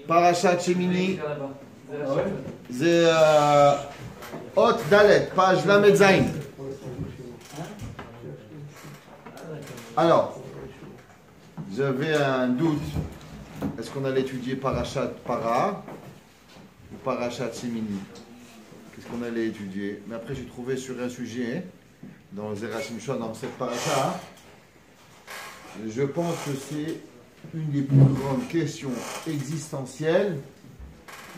Parashat Shemini, c'est Hot Dalet, page Lamed Zayin. Alors, j'avais un doute. Est-ce qu'on allait étudier Parashat Para ou Parashat Shemini? Qu'est-ce qu'on allait étudier? Mais après, j'ai trouvé sur un sujet, dans Zera Shimshon, dans cette Parashat, je pense que c'est une des plus grandes questions existentielles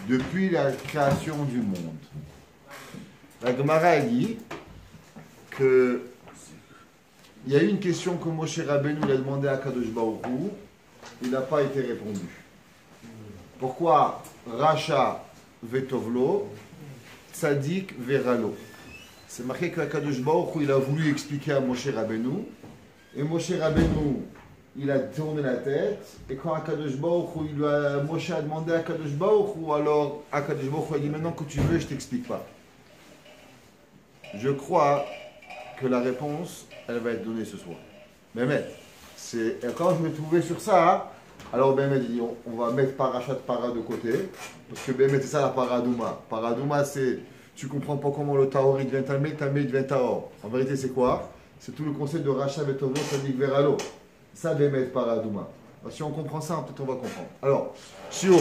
depuis la création du monde. La Gemara a dit que il y a eu une question que Moshe Rabbeinu a demandé à Kadosh Baruch Hu, il n'a pas été répondu. Pourquoi Racha vetovlo, Tzadik veralo? C'est marqué que Kadosh Baruch Hu, il a voulu expliquer à Moshe Rabbeinu, et Moshe Rabbeinu, il a tourné la tête, et quand Akadosh Baruch Hu, Moshe a demandé à Akadosh Baruch Hu, alors Akadosh Baruch Hu a dit maintenant que tu veux, je t'explique pas. Je crois que la réponse, elle va être donnée ce soir. Mehmet, quand je me trouvais sur ça, alors Mehmet dit on va mettre Parashat Para de côté, parce que Mehmet c'est ça la Paradouma. Paradouma c'est, tu comprends pas comment le Tahor il devient Tamé, Tamé il devient Tahor. En vérité c'est quoi? C'est tout le concept de Racha Vetovlo, Tzadik Veralo. Ça, Bémet Paradouma. Si on comprend ça, peut-être on va comprendre. Alors, Shio,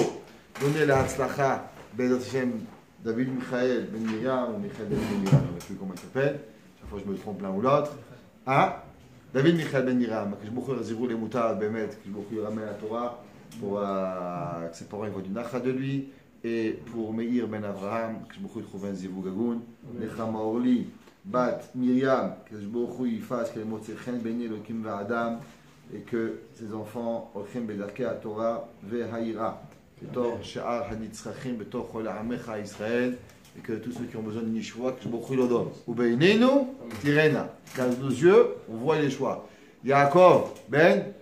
donnez la Hatzlacha, Ben Hashem, David Michael Ben Miriam, ou Michael Ben Miriam, je ne sais plus comment il s'appelle. Chaque fois, je me trompe l'un ou l'autre. Hein? David Michael Ben Miriam, que je beaucoup Zirou les Moutards, Bémet, que je beaucoup ramène la Torah, pour que ses parents voient du Nacha de lui, et pour Meir Ben Abraham, que je beaucoup trouve un Zirou Gagoun, Nechama Orli, Bat Miriam, que je beaucoup y fasse, que les mots Tzirchen, Ben Elohim Adam, et que ses enfants Olchem Bedarkei Torah ve'Haïra, Betor Sha'ar Hanitzrachim, Betor Chol Ha'amecha Israël, et que tous ceux qui ont besoin de Nishwa, que je beaucoup le donne. Ou Beinenu Tirena, car nos yeux, on voit les choix. Yaakov, Ben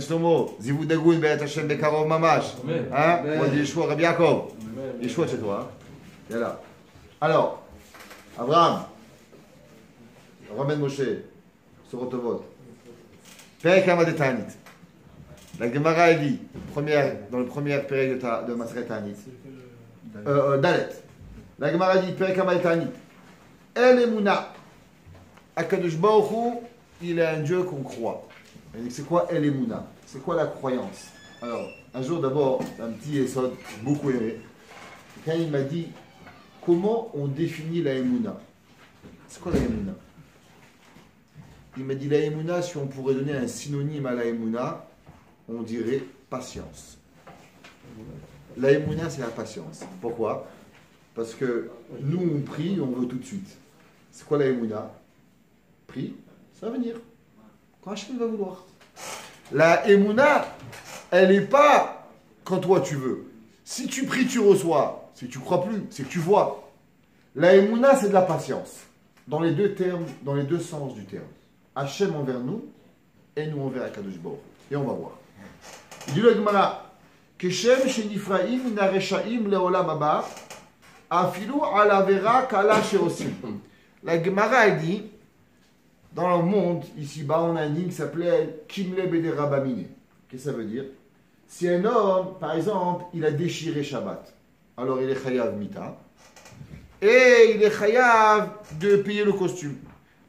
Shlomo, Zivou Dagoun, Ben Hashem Bekarov Mamash, hein, on voit des choix, Rabbi Yaakov, les choix chez toi, hein. Là. Alors, Abraham, ramène Moshe, Sorotovot. La Gemara dit, dans le premier période de Maseret Tanit, Dalet. La Gemara dit, Perek Tanit. El Emuna. Akadosh Baruch Hu, il est un Dieu qu'on croit. C'est quoi El Emuna? C'est quoi la croyance? Alors, un jour d'abord, un petit Esod, beaucoup aimé, quand il m'a dit, comment on définit la Emuna? C'est quoi la Emuna? Il m'a dit la Emouna, si on pourrait donner un synonyme à la Emouna, on dirait patience. La Emouna, c'est la patience. Pourquoi? Parce que nous, on prie, on veut tout de suite. C'est quoi la Emouna? Prie, ça va venir. Quand Hachem va vouloir. La Emouna, elle n'est pas quand toi tu veux. Si tu pries, tu reçois. Si tu crois plus, c'est que tu vois. La Emouna, c'est de la patience. Dans les deux termes, dans les deux sens du terme. Hachem envers nous et nous envers Akadosh Baruch Hu. Et on va voir. Il dit le Gemara, Keshem shenifraim nareshaim leolam haba, afilu ala vera kala sheosim. La Gemara dit, dans le monde, ici-bas, on a un ligne qui s'appelait Kimle Bede Rabamine. Qu'est-ce que ça veut dire? Si un homme, par exemple, il a déchiré Shabbat, alors il est chayav mita, et il est chayav de payer le costume.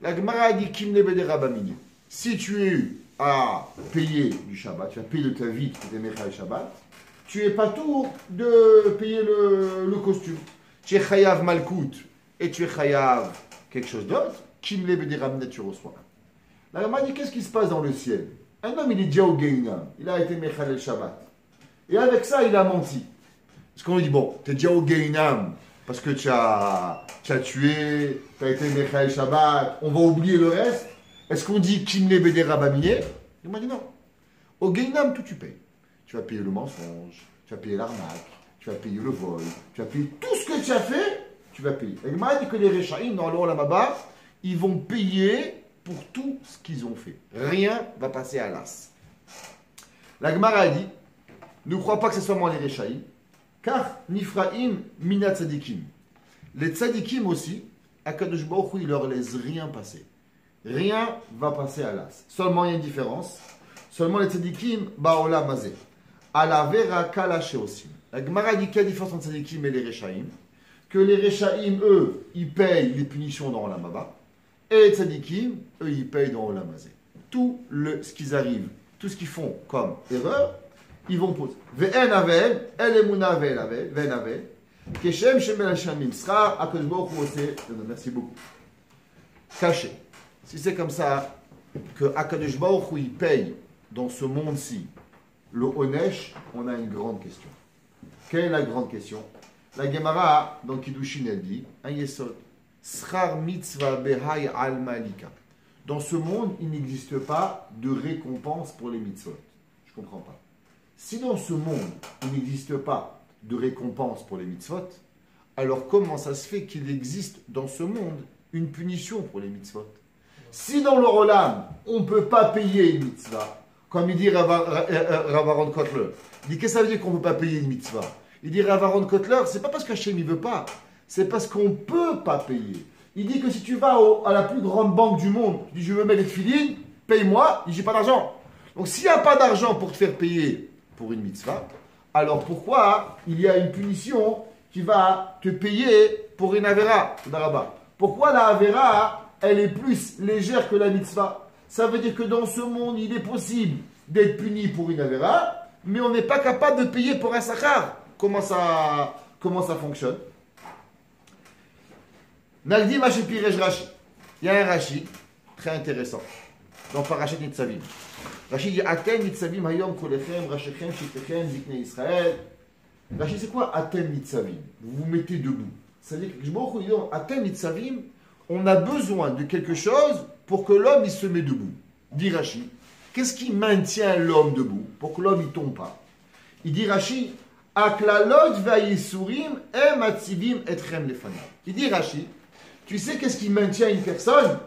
La Gemara dit Kimle Bede Rabamine. Si tu as payé du Shabbat, tu as payé de ta vie, tu étais Mechal Shabbat, tu es pas tour de payer le costume. Tu es Chayav Malkout et tu es Chayav quelque chose d'autre. Kimle Bede Rabamine, tu reçois. La Gemara dit qu'est-ce qui se passe dans le ciel? Un homme, il est déjà au Geinam, il a été Mechal Shabbat. Et avec ça, il a menti. Parce qu'on lui dit bon, tu es déjà au Geinam. Parce que tu as tué, tu as été Mechal Shabbat, on va oublier le reste. Est-ce qu'on dit Kimle Bede Rabamine? Il m'a dit non. Au Geinam, tout tu payes. Tu vas payer le mensonge, tu vas payer l'arnaque, tu vas payer le vol, tu vas payer tout ce que tu as fait, tu vas payer. Il m'a dit que les Rechaïm, dans l'Olam Haba, ils vont payer pour tout ce qu'ils ont fait. Rien va passer à l'as. La Gemara a dit, ne crois pas que ce soit moi les Rechaïm, car Nifraim mina tzadikim. Les tzadikim aussi, Akadosh Baruch Hu, il leur laisse rien passer. Rien va passer à l'as. Seulement il y a une différence. Seulement les tzadikim, ba'olam hazeh. à la vera kalaché aussi. La Gemara dit qu'il y a une différence entre Tzadikim et les Rechaim. Que les Rechaim, eux, ils payent les punitions dans Olam Haba. Et les Tzadikim, eux, ils payent dans Olam Hazé. Tout ce qu'ils arrivent, tout ce qu'ils font comme erreur, ils vont poser. Ve'en avel, el emuna ve'en avel, keshem shemel hashamim, sra akadosh baruch hu oseh. Merci beaucoup. Caché. Si c'est comme ça, que akadosh baruch hu, il paye dans ce monde-ci le onesh, on a une grande question. Quelle est la grande question? La Gemara, dans Kiddushin, elle dit, un yesod, srar mitzvah behay al malika. Dans ce monde, il n'existe pas de récompense pour les mitzvot. Je ne comprends pas. Si dans ce monde, il n'existe pas de récompense pour les mitzvot, alors comment ça se fait qu'il existe dans ce monde une punition pour les mitzvot? Si dans le Olam, on ne peut pas payer une mitzvah, comme il dit Rav Aaron Kotler, il dit qu'est-ce que ça veut dire qu'on ne peut pas payer une mitzvah? Il dit Rav Aaron Kotler, c'est pas parce qu'Hachem ne veut pas, c'est parce qu'on ne peut pas payer. Il dit que si tu vas à la plus grande banque du monde, tu dis je veux mettre les filines, paye-moi, il dit j'ai pas d'argent. Donc s'il n'y a pas d'argent pour te faire payer pour une mitzvah, alors pourquoi il y a une punition qui va te payer pour une avera? Pourquoi la avera, elle est plus légère que la mitzvah? Ça veut dire que dans ce monde, il est possible d'être puni pour une avera, mais on n'est pas capable de payer pour un sachar. Comment ça fonctionne? Nagdi Machepirej Rashi. Il y a un Rashi très intéressant dans Parashat Nitzavim. Rashi dit Atem Nitzavim Hayom Kolechem Rashechem Shitechem Zikne Israël. Rashi, c'est quoi Atem Nitzavim? Vous vous mettez debout. C'est-à-dire que je me dis Atem Nitzavim, on a besoin de quelque chose pour que l'homme il se met debout. Dit Rashi. Qu'est-ce qui maintient l'homme debout pour que l'homme il tombe pas? Il dit Rashi Aklalot va'yisurim em atzivim etrem lefanav. Il dit Rashi, tu sais qu'est-ce qui maintient une personne?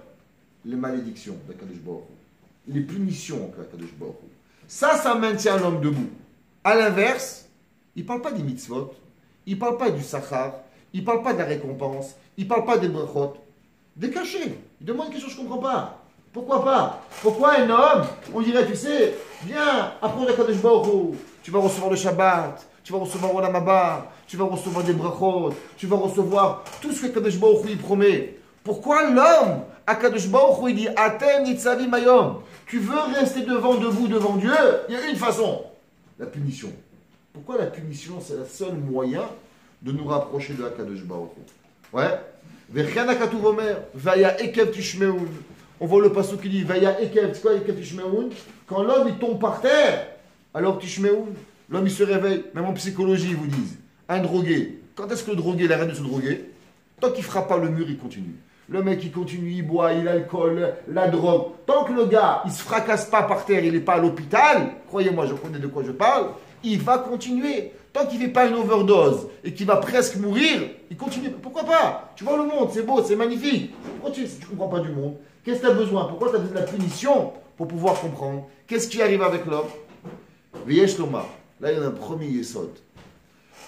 Les malédictions d'Akadosh Baruch Hu, les punitions d'Akadosh Baruch Hu. Ça maintient l'homme debout. À l'inverse, il ne parle pas des mitzvot, il ne parle pas du sachar, il ne parle pas de la récompense, il ne parle pas des brachot. Des cachets. Il demande quelque chose que je ne comprends pas. Pourquoi pas? Pourquoi un homme, on dirait, tu sais, viens, apprends d'Akadosh Baruch Hu, tu vas recevoir le Shabbat, tu vas recevoir Olam Haba, tu vas recevoir des brachot, tu vas recevoir tout ce que Kadosh Baruch Hu promet. Pourquoi l'homme, à Kadosh Baruch Hu, il dit Atem nitzavim hayom? Tu veux rester debout devant Dieu? Il y a une façon, la punition. Pourquoi la punition? C'est le seul moyen de nous rapprocher de Kadosh Baruch Hu. Ouais. V'chen hakatuv omer, vaya ekev tishmeun. On voit le passage qui dit vaya ekev. C'est quoi ekev tishmeun? Quand l'homme il tombe par terre, alors tishmeun. L'homme, il se réveille, même en psychologie, ils vous disent. Un drogué, quand est-ce que le drogué, il arrête de se droguer? Tant qu'il ne frappe pas le mur, il continue. Le mec, il continue, il boit, il alcool, la drogue. Tant que le gars, il ne se fracasse pas par terre, il n'est pas à l'hôpital, croyez-moi, je connais de quoi je parle, il va continuer. Tant qu'il ne fait pas une overdose et qu'il va presque mourir, il continue. Pourquoi pas? Tu vois le monde, c'est beau, c'est magnifique. Pourquoi tu ne comprends pas du monde? Qu'est-ce que tu as besoin? Pourquoi tu as besoin de la punition pour pouvoir comprendre? Qu'est-ce qui arrive avec l'homme? Veyesh Lomar. Là, il y a un premier yesod.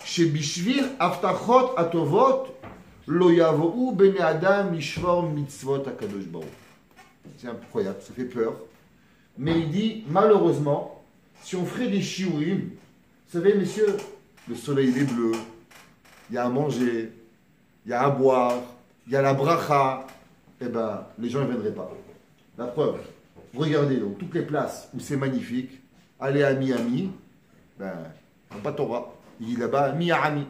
Chez Bishvil, Aftachot, Atovot, Lo Yavou, Bene Adam, Mishvor, Mitzvot, Akadosh Baruch. C'est incroyable, ça fait peur. Mais il dit, malheureusement, si on ferait des shiurim, vous savez, messieurs, le soleil est bleu, il y a à manger, il y a à boire, il y a la bracha, eh bien, les gens ne viendraient pas. La preuve, regardez donc toutes les places où c'est magnifique, allez à Miami, ben, pas Torah. Il dit là-bas, Miami.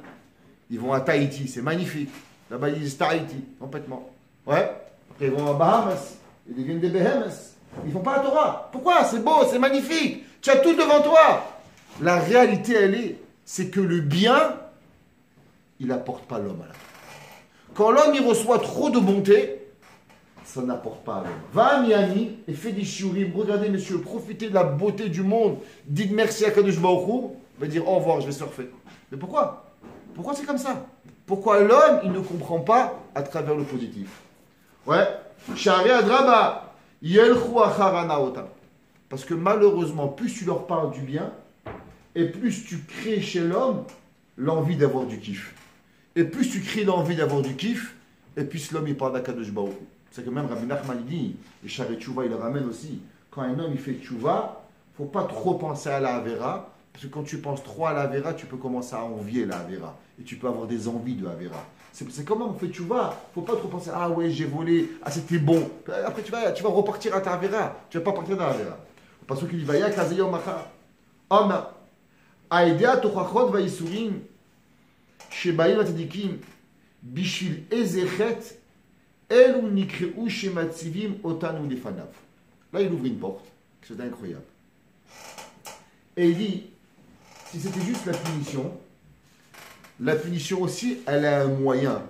Ils vont à Tahiti, c'est magnifique. Là-bas, ils disent Tahiti, complètement. Ouais. Après, ils vont à Bahamas. Ils deviennent des Bahamas. Ils font pas la Torah. Pourquoi? C'est beau, c'est magnifique. Tu as tout devant toi. La réalité, c'est que le bien, il n'apporte pas l'homme à la fin. Quand l'homme, il reçoit trop de bonté, ça n'apporte pas à l'homme. Va à Miami et fais des shiurim. Regardez, messieurs, profitez de la beauté du monde. Dites merci à Kadosh Baruch Hu. Va dire au revoir, je vais surfer. Mais pourquoi? Pourquoi c'est comme ça? Pourquoi l'homme, il ne comprend pas à travers le positif? Ouais. Shari adraba, yelchu acharana otam. Parce que malheureusement, plus tu leur parles du bien, et plus tu crées chez l'homme l'envie d'avoir du kiff. Et plus tu crées l'envie d'avoir du kiff, et plus l'homme, il parle d'Akadosh Baruch Hu. C'est que même Rabbi Nachman il dit, et Shari Tchouva il le ramène aussi, quand un homme il fait Tchouva, il ne faut pas trop penser à la Avera, Parce que quand tu penses trop à la Avera, tu peux commencer à envier la Avera. Et tu peux avoir des envies de Avera. C'est comment on fait tchouva. Il ne faut pas trop penser, ah ouais, j'ai volé, ah c'était bon. Après, tu vas repartir à ta Avera. Tu ne vas pas partir dans la Avera. Parce qu'il va y a Kazeyo Macha. Ama. Aïdea Tochachot Vaïsurim. Shebaïm Atadikim. Bishil Ezechet. Elu Nikreu Shematzivim Otanu Lefanav. Là, il ouvre une porte. C'est incroyable. Et il dit, si c'était juste la punition aussi, elle a un moyen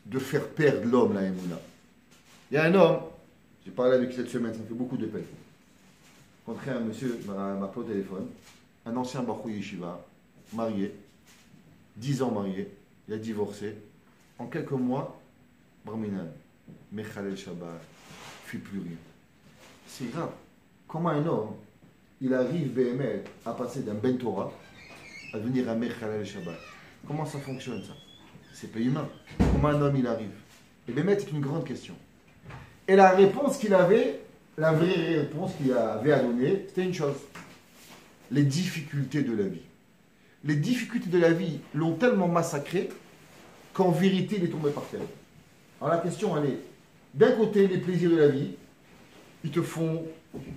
de faire perdre l'homme, la Emouna. Il y a un homme, j'ai parlé avec lui cette semaine, ça me fait beaucoup de peine. J'ai rencontré un monsieur, m'a appelé au téléphone, un ancien Bachou Yeshiva, marié, 10 ans marié, il a divorcé. En quelques mois, Barminan, Mechalel Shabbat, fait plus rien. C'est grave. Comment un homme, il arrive BML à passer d'un Ben Torah à devenir un Mechalel Shabbat? Comment ça fonctionne ça? C'est pas humain. Comment un homme il arrive? Et BML c'est une grande question. Et la réponse qu'il avait, la vraie réponse qu'il avait à donner, c'était une chose. Les difficultés de la vie. Les difficultés de la vie l'ont tellement massacré qu'en vérité il est tombé par terre. Alors la question elle est, d'un côté les plaisirs de la vie, ils te font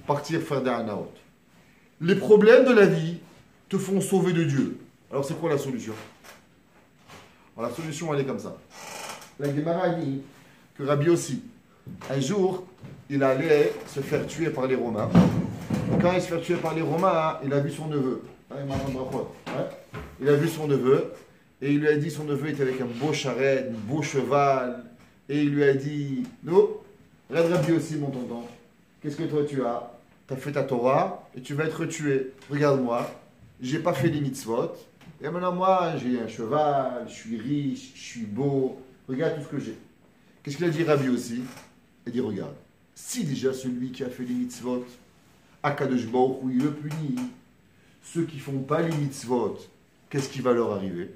partir faire des hanaot. Les problèmes de la vie te font sauver de Dieu. Alors c'est quoi la solution? Alors la solution elle est comme ça. La Gemara dit que Rabbi aussi, un jour, il allait se faire tuer par les Romains. Quand il se fait tuer par les Romains, il a vu son neveu. Il a vu son neveu et il lui a dit, son neveu était avec un beau charrette, un beau cheval, et il lui a dit, non, regarde Rabbi aussi mon tonton, qu'est-ce que toi tu as? Tu as fait ta Torah et tu vas être tué. Regarde-moi, j'ai pas fait les mitzvot. Et maintenant, moi, j'ai un cheval, je suis riche, je suis beau. Regarde tout ce que j'ai. Qu'est-ce qu'il a dit Rabbi aussi? Il dit, regarde, si déjà celui qui a fait les mitzvot, Akadosh Baruch Hu, il le punit, ceux qui font pas les mitzvot, qu'est-ce qui va leur arriver?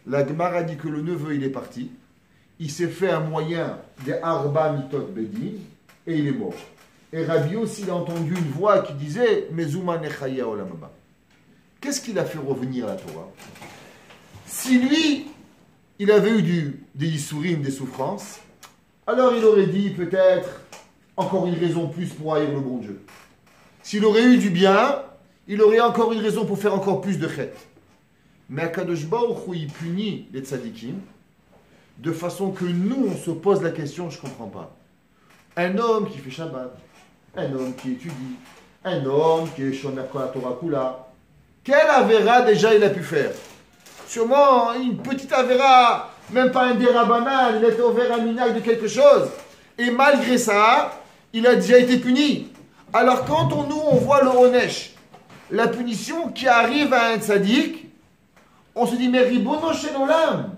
La Gemara dit que le neveu, il est parti. Il s'est fait un moyen des Arba Mitot Bedin et il est mort. Et Rabbi aussi, il a entendu une voix qui disait Mezuma Nechaya Olamaba. Qu'est-ce qu'il a fait revenir à la Torah? Si lui, il avait eu des Yisurim, des souffrances, alors il aurait dit peut-être encore une raison plus pour haïr le bon Dieu. S'il aurait eu du bien, il aurait encore une raison pour faire encore plus de chet. Mais Akadosh Baruch Hu, il punit les tzadikim de façon que nous, on se pose la question, je ne comprends pas. Un homme qui fait Shabbat, un homme qui étudie, un homme qui est Shomer Kol Torah Kula, quelle avéra déjà il a pu faire? Sûrement une petite avéra, même pas un dérabanan, il était ouvert un minag de quelque chose. Et malgré ça, il a déjà été puni. Alors quand on voit le Honesh, la punition qui arrive à un tzaddik, on se dit, mais Ribono Shel Olam,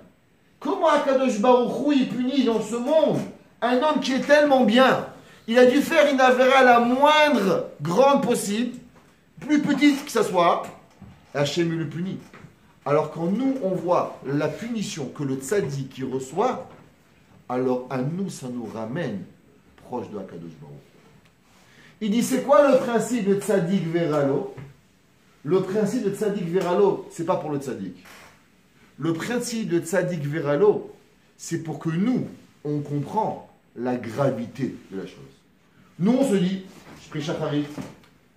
comment Akadosh Baruch Hu il punit dans ce monde un homme qui est tellement bien? Il a dû faire une avéra la moindre grande possible, plus petite que ça soit, Hachem le punit. Alors quand nous, on voit la punition que le tzaddik qui reçoit, alors à nous, ça nous ramène proche de Akadosh Baruch Hu. Il dit, c'est quoi le principe de tzaddik veralo? Le principe de tzaddik veralo, c'est pas pour le tzaddik. Le principe de tzaddik veralo, c'est pour que nous, on comprend la gravité de la chose. Nous, on se dit, je prie Shacharit,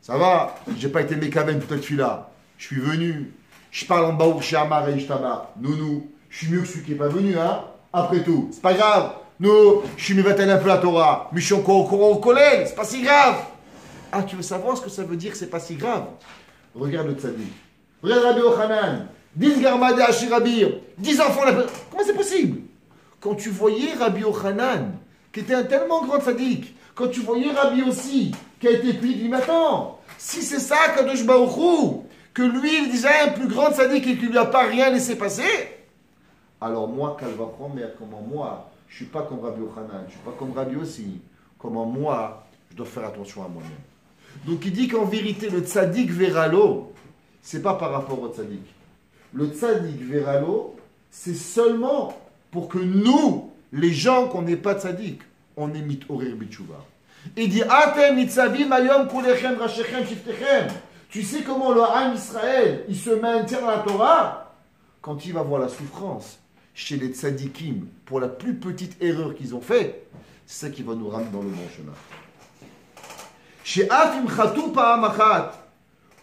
ça va, j'ai pas été mékaben toute cette fille-là, je suis venu, je parle en baour chez Amar et Ishtaba, nounou, je suis mieux que celui qui n'est pas venu, hein, après tout, c'est pas grave, nous, je suis mivatel un peu la Torah, mais je suis encore au courant au collège, c'est pas si grave. Ah, tu veux savoir ce que ça veut dire, c'est pas si grave? Regarde le tzaddik, regarde Rabbi Yochanan, 10 garmadé à Shirabir, 10 enfants, comment c'est possible? Quand tu voyais Rabbi Yochanan, qui était un tellement grand tzaddik, quand tu voyais Rabbi aussi, qui a été puni, il dit, mais attends, si c'est ça, Kadosh Baruch Hu, que lui, il disait un plus grand tzaddik et qu'il ne lui a pas rien laissé passer, alors moi, Kalvachon, mais comment moi, je ne suis pas comme Rabbi Yochanan, je ne suis pas comme Rabbi aussi, comment moi, je dois faire attention à moi-même. Donc il dit qu'en vérité, le tzaddik veralo, ce n'est pas par rapport au tzaddik. Le tzaddik veralo, c'est seulement pour que nous, les gens qu'on n'est pas tzaddik, on est mitorer bitshuva. Il dit, Atem nitzavim ayom kulechem rashechem shiftechem. Tu sais comment le Ham Israël, il se maintient dans la Torah quand il va voir la souffrance chez les tzadikim pour la plus petite erreur qu'ils ont fait, c'est ça qui va nous ramener dans le bon chemin. Chez Afim Khatou Pa'amachat,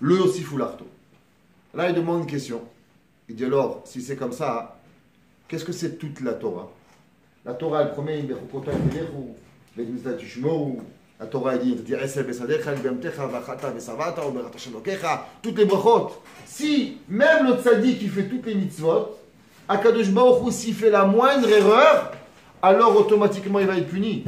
le Yosifu Larto. Là, il demande une question. Il dit alors, si c'est comme ça, qu'est-ce que c'est toute la Torah? La Torah, elle promet la Torah, elle dit toutes les brachot. Si même le tzaddik qui fait toutes les mitzvot, Akadosh Baruch Hu, s'il fait la moindre erreur, alors automatiquement il va être puni.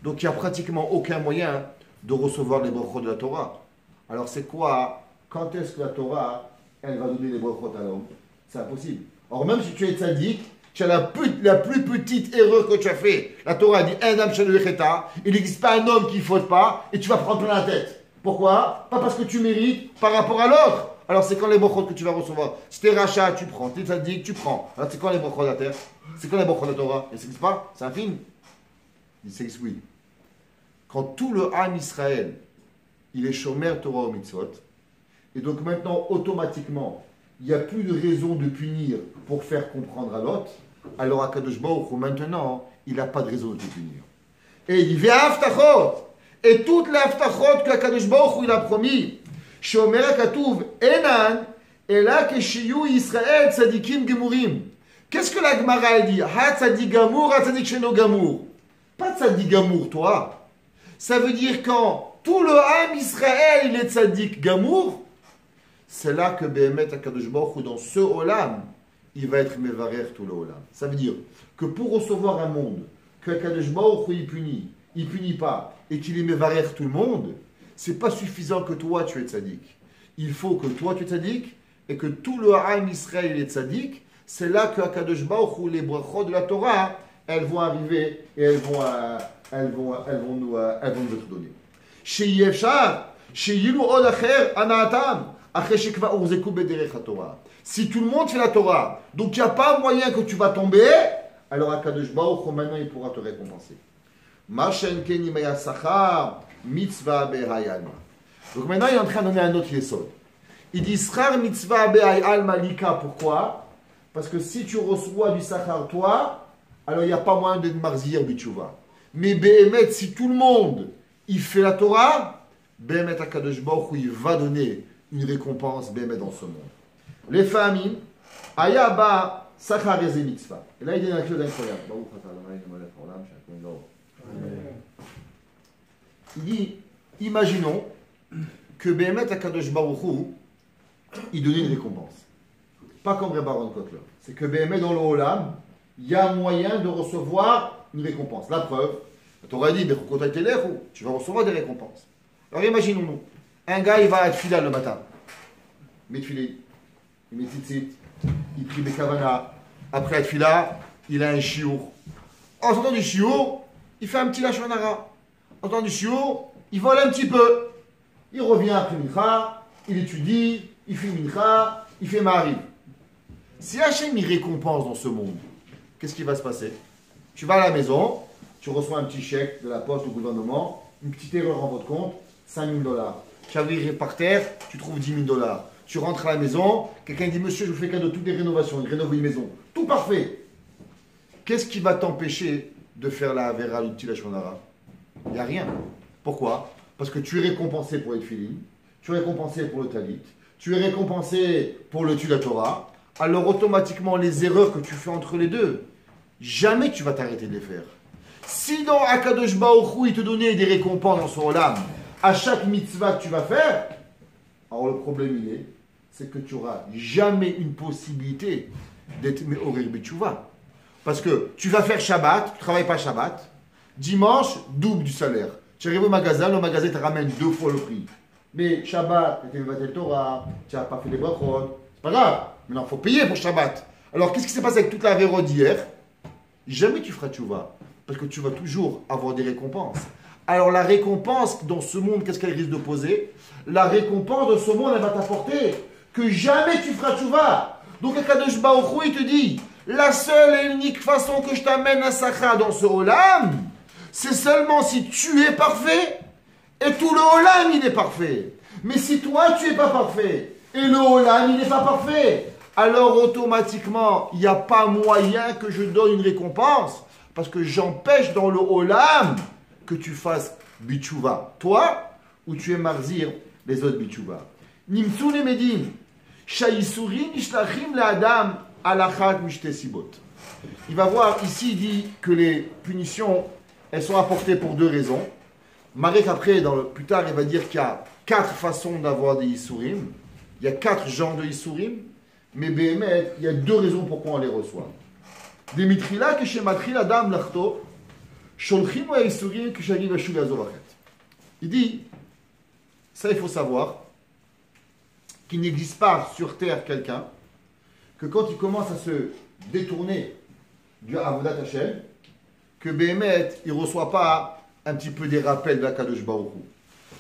Donc il n'y a pratiquement aucun moyen de recevoir les brachot de la Torah. Alors c'est quoi? Quand est-ce que la Torah, elle va donner les brachot à l'homme? C'est impossible. Or même si tu es tzaddik, tu as la plus petite erreur que tu as fait. La Torah dit il n'existe pas un homme qui ne faute pas et tu vas prendre plein la tête. Pourquoi? Pas parce que tu mérites par rapport à l'autre. Alors c'est quand les brachot que tu vas recevoir? Si tu es rachat, tu prends. Si tu es tzaddik, tu prends. Alors c'est quand les brachot de la terre? C'est quand les brachot de la Torah? Il n'existe pas? C'est un film. Il s'existe, oui. Quand tout le Ham Israël, il est shomer Torah au mitzvot, et donc maintenant automatiquement, il n'y a plus de raison de punir pour faire comprendre à l'autre, alors Akadosh Baruch Hu, maintenant, il n'a pas de raison de te punir. Et il dit, Ve'aftachot, et toutes les aftachot que Akadosh Baruch Hu, il a promis, Shomer Katuv, Enan, et là, que Shiyu Israël, Tzadikim Gemurim. Qu'est-ce que la Gemara dit? Ha Tzadik Gamour, Ha Tzadik Sheno Gamour. Pas Tzadik Gamour, toi. Ça veut dire quand tout le Ham Israël, il est Tzadik Gamour, c'est là que Behemet Akadosh Baruch Hu, dans ce Olam, il va être Mevarer tout le Olam. Ça veut dire que pour recevoir un monde, que Akadosh Baruch Hu, il punit pas, et qu'il est Mevarer tout le monde, c'est pas suffisant que toi tu es tzaddik. Il faut que toi tu es tzaddik, et que tout le Ham Israël est tzaddik. C'est là que Akadosh Baruch Hu, les brachot de la Torah, elles vont arriver, et elles vont nous être données. Chez Yefshar, chez Yilu Od Acher, Anaatam, si tout le monde fait la Torah, donc il n'y a pas moyen que tu vas tomber, alors Akadosh Baruch Hu, maintenant il pourra te récompenser. Donc maintenant il est en train de donner un autre yesod. Il dit Schar mitzvah be'ay alma lika. Pourquoi? Parce que si tu reçois du sachar toi, alors il n'y a pas moyen de marzir b'tshuva. Mais be'emet, si tout le monde il fait la Torah, be'emet Akadosh Baruch Hu, il va donner une récompense bémet dans ce monde. Les familles, Ayaba, Sachar et Mitzvah. Et là, il dit quelque chose d'incroyable. Il dit, imaginons que Bémet Akadosh Baruch Hu, il donnait une récompense. Pas comme Rebaron Kotler. C'est que Bémet dans le Olam, il y a moyen de recevoir une récompense. La preuve, la Torah dit, tu vas recevoir des récompenses. Alors imaginons-nous. Un gars, il va à Tfila le matin. Il met Tfili, il met Tzitzit, il prie Bekavana. Après Tfila, il a un chiour. En sortant du chiour, il fait un petit lashon hara. En sortant du chiour, il vole un petit peu. Il revient après Mincha, il étudie, il fait Mincha, il fait Ma'ariv. Si Hachem il récompense dans ce monde, qu'est-ce qui va se passer? Tu vas à la maison, tu reçois un petit chèque de la poste au gouvernement, une petite erreur en votre compte, $5,000. Tu as viré par terre, tu trouves $10,000. Tu rentres à la maison, quelqu'un dit monsieur, je vous fais cadeau de toutes les rénovations, il rénove une maison. Tout parfait. Qu'est-ce qui va t'empêcher de faire la Avera, le petit lashon hara? Il n'y a rien. Pourquoi? Parce que tu es récompensé pour les tefilin, tu es récompensé pour le talit, tu es récompensé pour le tu la Torah. Alors automatiquement, les erreurs que tu fais entre les deux, jamais tu vas t'arrêter de les faire. Si dans Akadosh Baruch Hu, il te donnait des récompenses dans son olam, à chaque mitzvah que tu vas faire, alors le problème c'est que tu n'auras jamais une possibilité d'être me'orer b'tshuva. Parce que tu vas faire Shabbat, tu ne travailles pas Shabbat, dimanche, double du salaire. Tu arrives au magasin, le magasin te ramène 2 fois le prix. Mais Shabbat, tu étais le Torah, tu n'as pas fait les brachot, c'est pas grave. Maintenant, il faut payer pour Shabbat. Alors, qu'est-ce qui s'est passé avec toute la véro d'hier? Jamais tu feras tchouva. Parce que tu vas toujours avoir des récompenses. Alors, la récompense dans ce monde, qu'est-ce qu'elle risque de poser? La récompense de ce monde, elle va t'apporter que jamais tu feras tchouva. Donc, Akadosh Baruch Hu, il te dit, la seule et unique façon que je t'amène à Sakha dans ce Olam, c'est seulement si tu es parfait et tout le Olam, il est parfait. Mais si toi, tu n'es pas parfait, et le Olam, il n'est pas parfait, alors automatiquement, il n'y a pas moyen que je donne une récompense, parce que j'empêche dans le Olam que tu fasses Bichouva. Toi, ou tu es Marzir, les autres Bichouva. Nimtsu le Medim, Shaïsurim Ishlachim la Adam, Alachat Mishte Sibot. Il va voir, ici, il dit que les punitions, elles sont apportées pour deux raisons. Marek, après, plus tard, il va dire qu'il y a 4 façons d'avoir des Isurim. Il y a 4 genres de Isurim. Mais Béhémet, il y a 2 raisons pourquoi on les reçoit. Demitrila, que chez Matrila, Adam, Lachto, Sholchim ou Isurim, que chez Givashu, Azovachet. Il dit, ça il faut savoir, qu'il n'existe pas sur terre quelqu'un, que quand il commence à se détourner du Avodat Hashem, que Béhémet, il ne reçoit pas un petit peu des rappels de la Kadosh Baruch Hu.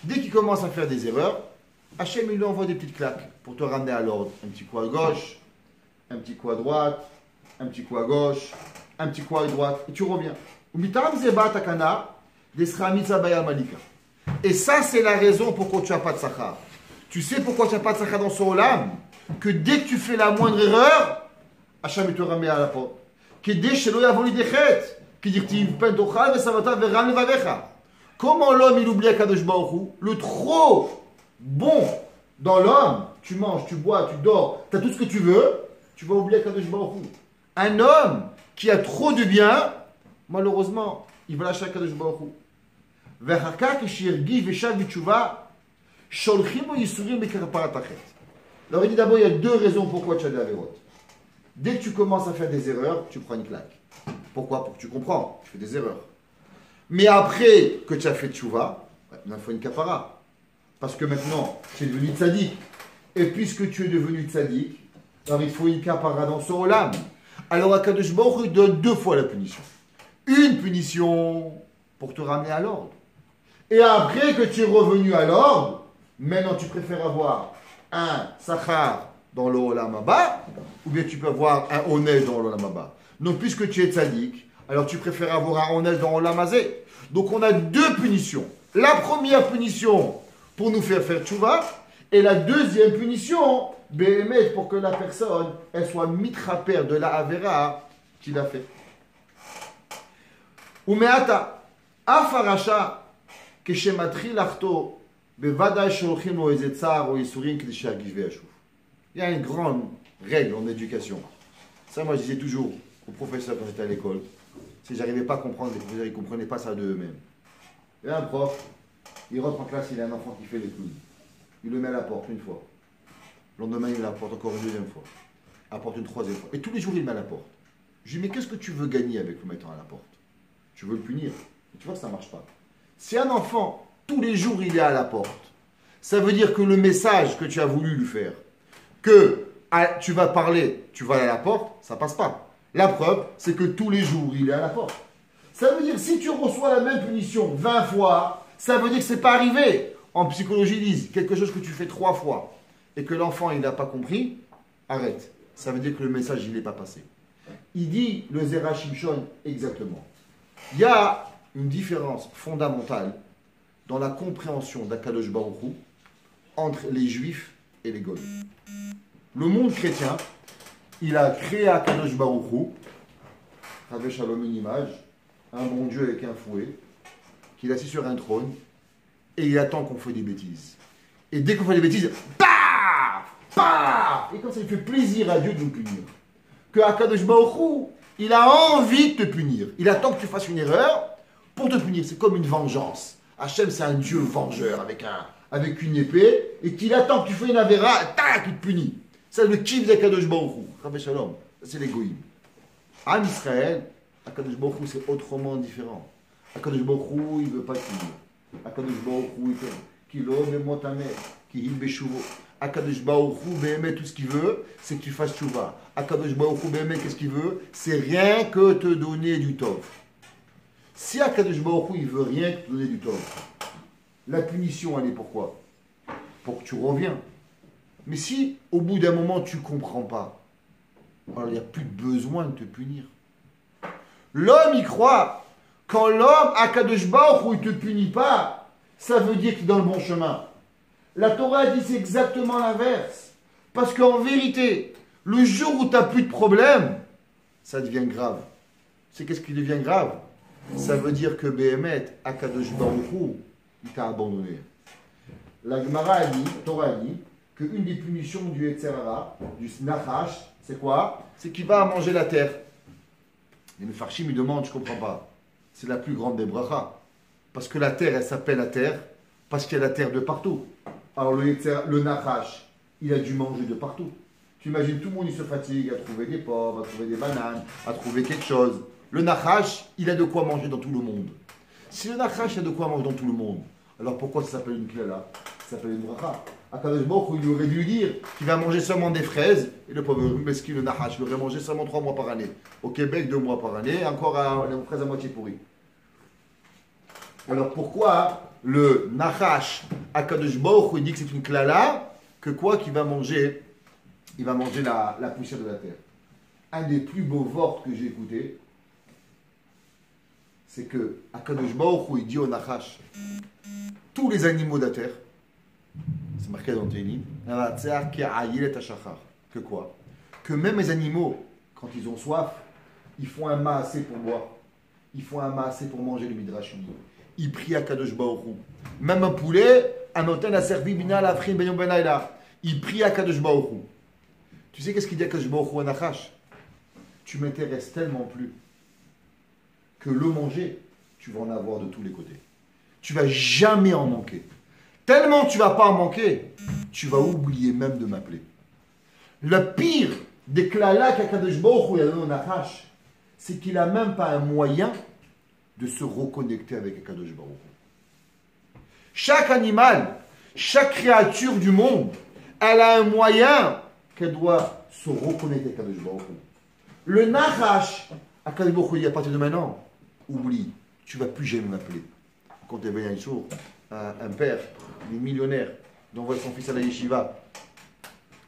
Dès qu'il commence à faire des erreurs, Hachem il lui envoie des petites claques pour te ramener à l'ordre. Un petit coup à gauche, un petit coup à droite, un petit coup à gauche, un petit coup à droite, et tu reviens. Et ça, c'est la raison pourquoi tu n'as pas de Sachar. Tu sais pourquoi tu n'as pas de Sachar dans son Olam? Que dès que tu fais la moindre erreur, Hachem te ramène à la porte. Que dès que tu comment l'homme il oublie Akadosh Baruch Hu? Le trop bon dans l'homme, tu manges, tu bois, tu dors, tu as tout ce que tu veux, tu vas oublier Akadosh Baruch Hu. Un homme qui a trop de bien, malheureusement, il va lâcher Akadosh Baruch Hu. Alors il dit d'abord, il y a 2 raisons pourquoi tu as des avérotes. Dès que tu commences à faire des erreurs, tu prends une claque. Pourquoi? Pour que tu comprends, tu fais des erreurs. Mais après que tu as fait tchouva, il faut une kapara. Parce que maintenant, tu es devenu tzaddik. Et puisque tu es devenu tzaddik, alors il faut une kapara dans son olam. Alors Akadosh Baruch Hu donne 2 fois la punition. Une punition pour te ramener à l'ordre. Et après que tu es revenu à l'ordre, maintenant tu préfères avoir un sachar dans le olam haba, ou bien tu peux avoir un onesh dans le olam haba. Donc puisque tu es tzaddik, alors tu préfères avoir un onesh dans olam hazé. Donc on a 2 punitions. La première punition pour nous faire tchouva, et la deuxième punition, béhémet, pour que la personne, elle soit mitraper de la avera qu'il a fait. Umeata, afarasha, keshematri lachto, bevadai sholchim lo ezetzar o yisurim kedisha gishve. Il y a une grande règle en éducation. Ça, moi, je disais toujours aux professeurs quand j'étais à l'école. Si j'arrivais pas à comprendre, les professeurs ne comprenaient pas ça d'eux-mêmes. Il y a un prof, il rentre en classe, il a un enfant qui fait les clowns. Il le met à la porte une fois. Le lendemain, il la porte encore une deuxième fois. À la porte une troisième fois. Et tous les jours, il met à la porte. Je lui dis, mais qu'est-ce que tu veux gagner avec le mettant à la porte? Tu veux le punir? Et tu vois que ça ne marche pas. Si un enfant, tous les jours, il est à la porte, ça veut dire que le message que tu as voulu lui faire, que tu vas parler, tu vas à la porte, ça passe pas. La preuve, c'est que tous les jours, il est à la porte. Ça veut dire que si tu reçois la même punition 20 fois, ça veut dire que ce n'est pas arrivé. En psychologie, ils disent quelque chose que tu fais 3 fois et que l'enfant il n'a pas compris, arrête. Ça veut dire que le message il n'est pas passé. Il dit le Zera Shimshon exactement. Il y a une différence fondamentale dans la compréhension d'Akadosh Baruch Hu entre les Juifs et les Goïs. Le monde chrétien, il a créé Akadosh Baruch Hu, avec Shalom une image, un bon Dieu avec un fouet, qu'il est assis sur un trône, et il attend qu'on fait des bêtises. Et dès qu'on fait des bêtises, paf, paf, et comme ça, il fait plaisir à Dieu de nous punir. Que Akadosh Baruch Hu, il a envie de te punir. Il attend que tu fasses une erreur pour te punir. C'est comme une vengeance. Hachem, c'est un Dieu vengeur avec une épée, et qu'il attend que tu fasses une avéra, tac, il te punit. C'est le kiff d'Akadosh Baruch Hu. Rabbi Shalom, c'est l'égoïme. En Israël, Akadosh Baruch Hu, c'est autrement différent. Akadosh Baruch Hu, il ne veut pas punir. Akadosh Baruch Hu, il fait Kilo bemotameh, ki beshuvo. Akadosh Baruch Hu, béhémet, tout ce qu'il veut, c'est que tu fasses tchouva. Akadosh Baruch Hu, béhémet, qu'est-ce qu'il veut? C'est rien que te donner du tov. Si Akadosh Baruch Hu, il veut rien que te donner du tov, la punition, elle est pourquoi? Pour que tu reviens. Mais si, au bout d'un moment, tu ne comprends pas, alors il n'y a plus besoin de te punir. L'homme, il croit, quand l'homme, Akadosh Baruch Hu, il ne te punit pas, ça veut dire qu'il est dans le bon chemin. La Torah dit c'est exactement l'inverse. Parce qu'en vérité, le jour où tu n'as plus de problème, ça devient grave. C'est qu'est-ce qui devient grave? Ça veut dire que Béhémet, Akadosh Baruch Hu, il t'a abandonné. La Gemara a dit, la Torah a dit, qu'une des punitions du Yetzer Hara, du Nachash, c'est quoi? C'est qu'il va manger la terre. Et le Farshim, il demande, je ne comprends pas. C'est la plus grande des brachas. Parce que la terre, elle s'appelle la terre, parce qu'il y a la terre de partout. Alors le Nachash, il a dû manger de partout. Tu imagines, tout le monde, il se fatigue à trouver des pommes, à trouver des bananes, à trouver quelque chose. Le Nachash, il a de quoi manger dans tout le monde. Si le Nachash a de quoi manger dans tout le monde, alors pourquoi ça s'appelle une klala? Ça s'appelle une bracha. Akadosh Baruch Hu, il aurait dû lui dire qu'il va manger seulement des fraises, et le pauvre mesquin, le Nachash, il aurait mangé seulement 3 mois par année. Au Québec, 2 mois par année, encore les fraises à moitié pourries. Alors pourquoi le Nachash, Akadosh Baruch Hu, il dit que c'est une klala, que quoi qu'il va manger? Il va manger la poussière de la terre. Un des plus beaux vorts que j'ai écouté, c'est que Akadosh Baruch Hu, il dit au Nachash, tous les animaux de la terre, c'est marqué dans Télim, que quoi? Que même les animaux, quand ils ont soif, ils font un maassé pour boire. Ils font un maassé pour manger le Midrash Uni. Ils prient Akadosh Baruch Hu. Même un poulet, un hôtel a servi Bina Lafrin Ben Yom Ben Laila. Il prie Akadosh Baruch Hu. Tu sais qu'est-ce qu'il dit Akadosh Baruch Hu à Nachash? Tu m'intéresses tellement plus que le manger, tu vas en avoir de tous les côtés. Tu vas jamais en manquer. Tellement tu vas pas en manquer, tu vas oublier même de m'appeler. Le pire des klalas qu'Akadosh Baruch Hu a donné au Nachash, c'est qu'il n'a même pas un moyen de se reconnecter avec Akadosh Baruch Hu. Chaque animal, chaque créature du monde, elle a un moyen qu'elle doit se reconnecter avec Akadosh Baruch Hu. Le Nachash, Akadosh Baruch Hu dit à partir de maintenant, oublie, tu ne vas plus jamais m'appeler. Quand il y avait un jour, un père, il est millionnaire, il envoie son fils à la yeshiva.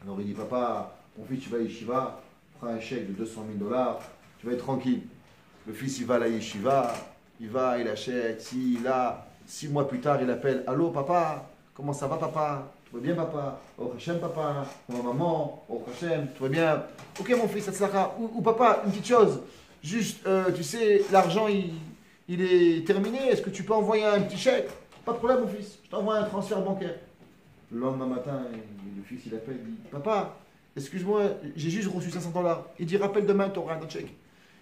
Alors il dit, papa, mon fils, tu vas à la yeshiva, prends un chèque de 200 000 $, tu vas être tranquille. Le fils, il va à la yeshiva, il achète, si, là, 6 mois plus tard, il appelle, allô papa, comment ça va papa? Tout va bien papa? Oh Hachem papa? Comment maman? Oh Hachem, tout va bien? Ok mon fils, ça te sera. Ou papa, une petite chose, juste, tu sais, l'argent, il est terminé, est-ce que tu peux envoyer un petit chèque? Pas de problème mon fils, je t'envoie un transfert bancaire. Le lendemain matin, le fils il appelle, il dit, papa, excuse-moi, j'ai juste reçu 500 $. Il dit, rappelle demain, tu auras un autre chèque.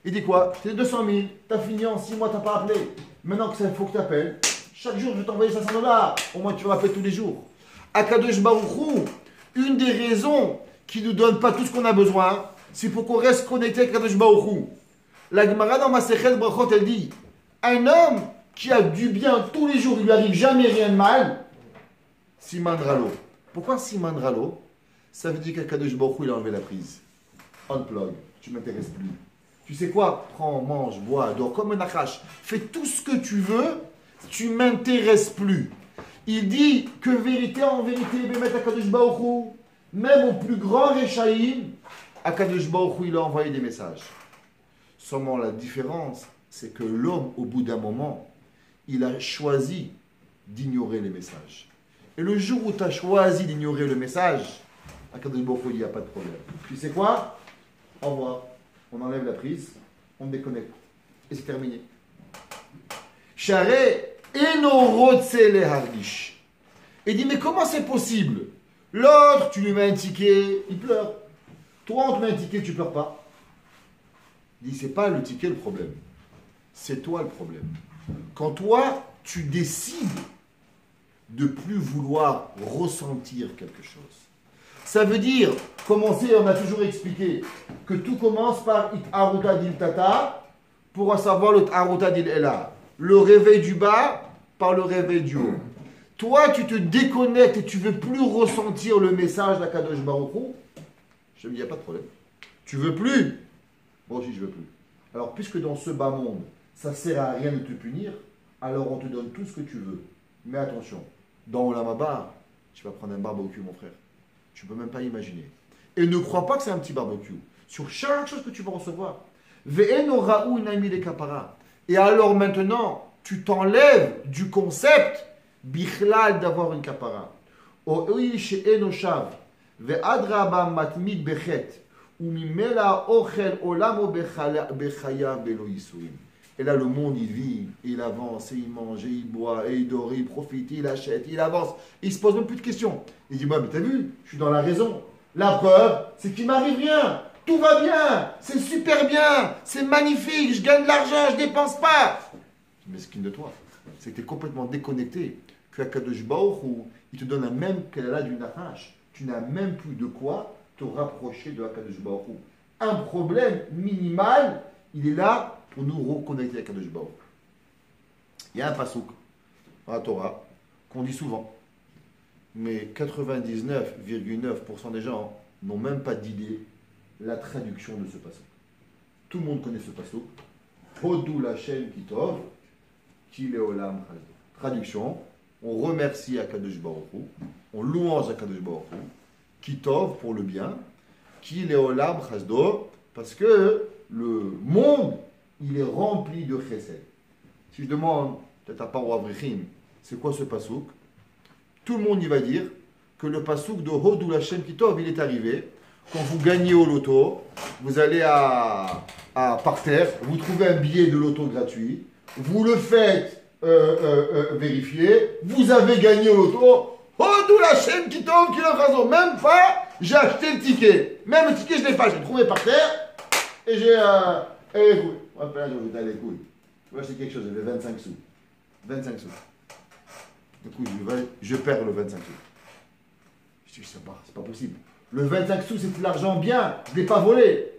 Il dit quoi? C'est 200 000, t'as fini en 6 mois, t'as pas appelé. Maintenant que ça, il faut que tu appelles. Chaque jour, je vais t'envoyer 500 $. Au moins, tu vas appeler tous les jours. Akadosh Baruch Hu, une des raisons qui ne nous donne pas tout ce qu'on a besoin, c'est pour qu'on reste connecté avec Akadosh Baruch Hu. La Gemara dans Masechet Brachot, elle dit, un homme qui a du bien tous les jours, il lui arrive jamais rien de mal, Siman Ralo. Pourquoi Siman Ralo? Ça veut dire qu'Akadosh Baruch Hu, il a enlevé la prise. Unplug, tu ne m'intéresses plus. Tu sais quoi? Prends, mange, bois, dors comme un Nachash. Fais tout ce que tu veux, tu ne m'intéresses plus. Il dit que en vérité, Bémet Akadosh Baruch Hu, même au plus grand Réchaïm, Akadosh Baruch Hu, il a envoyé des messages. Seulement la différence, c'est que l'homme, au bout d'un moment, il a choisi d'ignorer les messages. Et le jour où tu as choisi d'ignorer le message, Akadosh Baruch Hu, il n'y a pas de problème. Tu sais quoi? Au revoir. On enlève la prise, on déconnecte. Et c'est terminé. Charé le hargish. Et dit, mais comment c'est possible? L'autre, tu lui mets un ticket, il pleure. Toi, on te met un ticket, tu pleures pas. Il dit, c'est pas le ticket le problème. C'est toi le problème. Quand toi, tu décides de plus vouloir ressentir quelque chose. Ça veut dire, commencer, on a toujours expliqué, que tout commence par It'aruta dil tata, pour savoir le T'aruta dil ela. Le réveil du bas par le réveil du haut. Toi, tu te déconnectes et tu veux plus ressentir le message d'Akadosh Baruch Hu. Je me dis, il n'y a pas de problème. Tu veux plus? Moi aussi, je veux plus. Alors, puisque dans ce bas monde, ça ne sert à rien de te punir, alors on te donne tout ce que tu veux. Mais attention, dans Olamaba, tu vas prendre un barbecue, mon frère. Tu ne peux même pas imaginer. Et ne crois pas que c'est un petit barbecue. Sur chaque chose que tu vas recevoir. Ve'enoraou inami de kapara. Et alors maintenant, tu t'enlèves du concept bichlal d'avoir une kapara. Oi she'eno shav, ve'adraba matmid bechet, umimela ochel olamo bechayav belo yisurim. Et là, le monde, il vit, il avance, et il mange, et il boit, et il dort, et il profite, il achète, il avance. Il se pose même plus de questions. Il dit, moi, mais t'as vu, je suis dans la raison. La preuve, c'est qu'il m'arrive rien. Tout va bien. C'est super bien. C'est magnifique. Je gagne de l'argent, je dépense pas. Mais ce qui de toi, c'est que tu es complètement déconnecté. Que Akadosh Baruch Hu, il te donne la même qu'elle a du nachash. Tu n'as même plus de quoi te rapprocher de Akadosh Baruch Hu. Un problème minimal, il est là pour nous reconnecter avec Akadosh Baruch Hu. Il y a un pasouk dans la Torah qu'on dit souvent, mais 99,9% des gens n'ont même pas d'idée la traduction de ce pasouk. Tout le monde connaît ce pasouk. Hodou Lashem Kitov, Kileolam Chazdo. Traduction, on remercie Akadosh Baruch Hu, on louange Akadosh Baruch Hu, Kitov pour le bien, Kileolam Chazdo, parce que le monde, il est rempli de chesed. Si je demande, peut-être à Paro Avrichim, c'est quoi ce pasouk? Tout le monde y va dire que le pasouk de Hodou Lashem Kitov, il est arrivé quand vous gagnez au loto, vous allez à par terre, vous trouvez un billet de loto gratuit, vous le faites vérifier, vous avez gagné au loto, Hodou Lashem Kitov, même pas, j'ai acheté le ticket. Même le ticket, je ne l'ai pas, j'ai trouvé par terre, et j'ai écoute, moi, là, je vais aller les couilles. Tu vois, c'est quelque chose, j'avais 25 sous. 25 sous. Du coup, je perds le 25 sous. Je dis, c'est pas possible. Le 25 sous, c'est de l'argent bien. Je ne l'ai pas volé.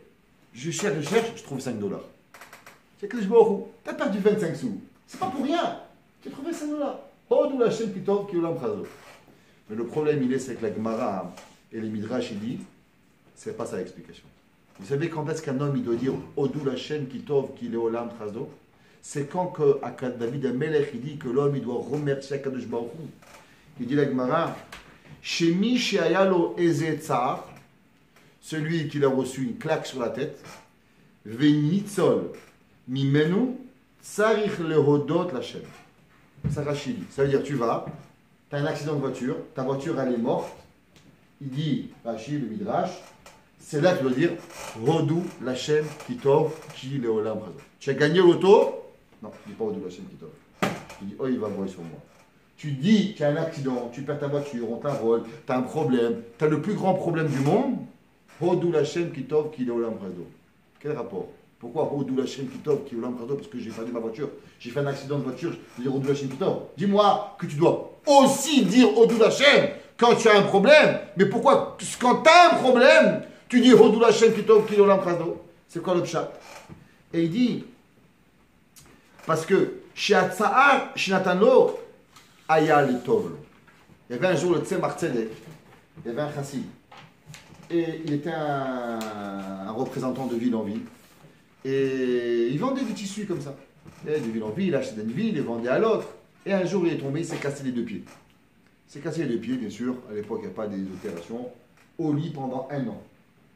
Je cherche, je trouve 5 dollars. C'est que je vois, tu as perdu 25 sous. C'est pas pour rien. Tu as trouvé 5 dollars. Oh, d'où la chaîne qui tombe, qui est l'embraso. Mais le problème, il est, c'est que la Gemara et les Midrash, il dit, c'est pas ça l'explication. Vous savez quand est-ce qu'un homme, il doit dire Odou la chaîne qui tov, qui est olam chazdo? C'est quand que David Amelech, il dit que l'homme, il doit remercier Akadosh Baruch Hu. Il dit la Gemara, Shemi sheayalo ezetzar, celui qui a reçu une claque sur la tête, Venitzol mimenu tsarich lehodot la chaîne. Ça rachidi. Ça veut dire, tu vas, tu as un accident de voiture, ta voiture, elle est morte. Il dit, Rachid, le Midrash, c'est là que tu dois dire Rodou Lachem Kitov qui le Olam Chazdo. Tu as gagné l'auto? Non, tu dis pas Rodou Lachem Kitov. Tu dis oh, il va voir sur moi. Tu dis qu'il y a un accident, tu perds ta voiture, on t'envole, tu as un problème, tu as le plus grand problème du monde. Rodou Lachem Kitov qui le Olam Chazdo. Quel rapport? Pourquoi Rodou Lachem Kitov qui le Olam Chazdo? Parce que j'ai perdu ma voiture, j'ai fait un accident de voiture, je dis Rodou Lachem Kitov. Dis-moi que tu dois aussi dire Rodou Lachem quand tu as un problème. Mais pourquoi quand tu as un problème, tu dis Hodou Lashem Kitov qui l'olam chazdo? C'est quoi le pshat? Et il dit parce que chez Atzahar, chez Natano, Aya Litov. Il y avait un jour le Tzemach Tzedek, il y avait un chassid. Et il était un représentant de ville en ville. Et il vendait des tissus comme ça. Et de ville en ville, il achetait d'une ville, il vendait à l'autre. Et un jour il est tombé, il s'est cassé les deux pieds. Il s'est cassé les deux pieds, bien sûr. À l'époque, il n'y a pas des opérations. Au lit pendant 1 an.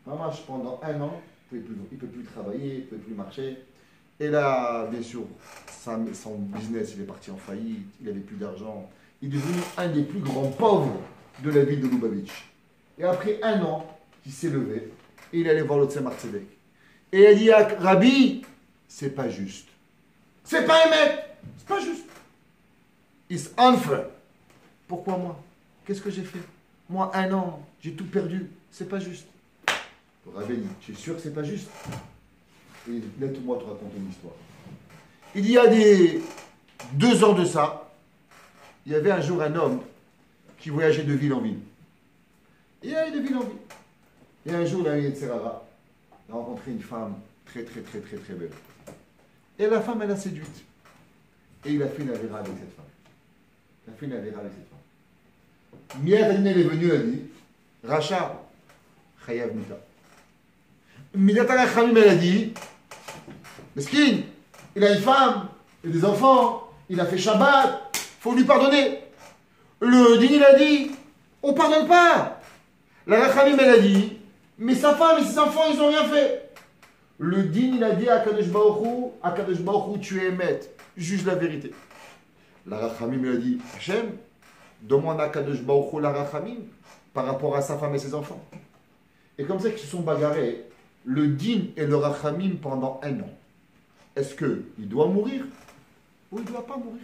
Marche pendant 1 an, il ne peut plus travailler, il ne peut plus marcher. Et là, bien sûr, son business, il est parti en faillite, il n'avait plus d'argent. Il est devenu un des plus grands pauvres de la ville de Lubavitch. Et après 1 an, il s'est levé et il allait voir le Tzemach Tzedek. Et il a dit à Rabbi, c'est pas juste. C'est pas émettre, c'est pas juste. It's unfair. Pourquoi moi? Qu'est-ce que j'ai fait? Moi, 1 an, j'ai tout perdu. C'est pas juste. Le Rabbi dit, tu es sûr que c'est pas juste? Et laisse-moi te raconter une histoire. Il y a 2 ans de ça, il y avait un jour un homme qui voyageait de ville en ville. Et il allait de ville en ville. Et un jour, il a eu il a rencontré une femme très belle. Et la femme, elle a séduite. Et il a fait une avéra avec cette femme. Il a fait une avéra avec cette femme. Mier elle est venue, elle a dit, Racha, Chayav Mita. Midat al-Khamim, elle a dit, Meskin, il a une femme, il a des enfants, il a fait Shabbat, il faut lui pardonner. Le Din, il a dit, on ne pardonne pas. La Rachamim, elle a dit, mais sa femme et ses enfants, ils n'ont rien fait. Le Din, il a dit à Kadosh Baruch Hu, tu es émet, juge la vérité. La Rachamim, elle a dit, Hachem, demande à Kadosh Baruch Hu la rachamim par rapport à sa femme et ses enfants. Et comme ça qu'ils se sont bagarrés, le din et le rachamim pendant 1 an. Est-ce qu'il doit mourir ou il ne doit pas mourir?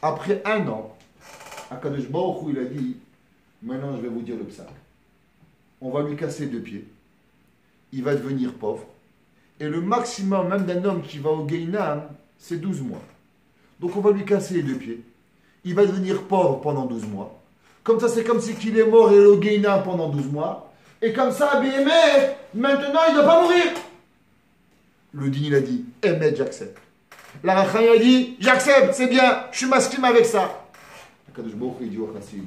Après 1 an, Akadosh Baruch Hu, il a dit, maintenant je vais vous dire le psak. On va lui casser 2 pieds. Il va devenir pauvre. Et le maximum même d'un homme qui va au Gehinam, c'est 12 mois. Donc on va lui casser les 2 pieds. Il va devenir pauvre pendant 12 mois. Comme ça, c'est comme si qu'il est mort et au Gehinam pendant 12 mois. Et comme ça, Béhémet, maintenant il ne doit pas mourir. Le din, il a dit, Emet, j'accepte. La Rachel a dit, j'accepte, c'est bien, je suis masquime avec ça. Kadosh Baruch Hu, il dit au chassid,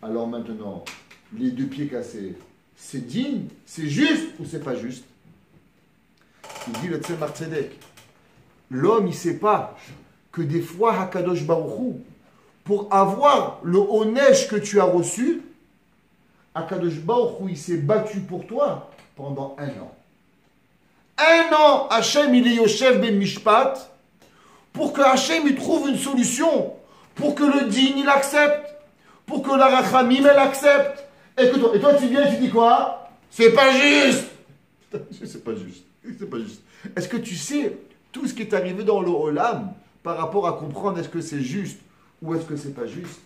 alors maintenant, les 2 pieds cassés, c'est digne, c'est juste ou c'est pas juste? Il dit le Tzemar Tzedek, l'homme, il ne sait pas que des fois, Hakadosh Baruch Hu, pour avoir le honesh que tu as reçu, Hakadosh Baruch Hu, il s'est battu pour toi pendant 1 an. 1 an, Hachem, il est Yoshev ben Mishpat, pour que Hachem, il trouve une solution, pour que le din, il accepte, pour que la rachamim, elle accepte. Et toi, tu viens et tu dis quoi? C'est pas juste. C'est pas juste. C'est pas juste. Est-ce que tu sais tout ce qui est arrivé dans le Olam par rapport à comprendre est-ce que c'est juste ou est-ce que c'est pas juste?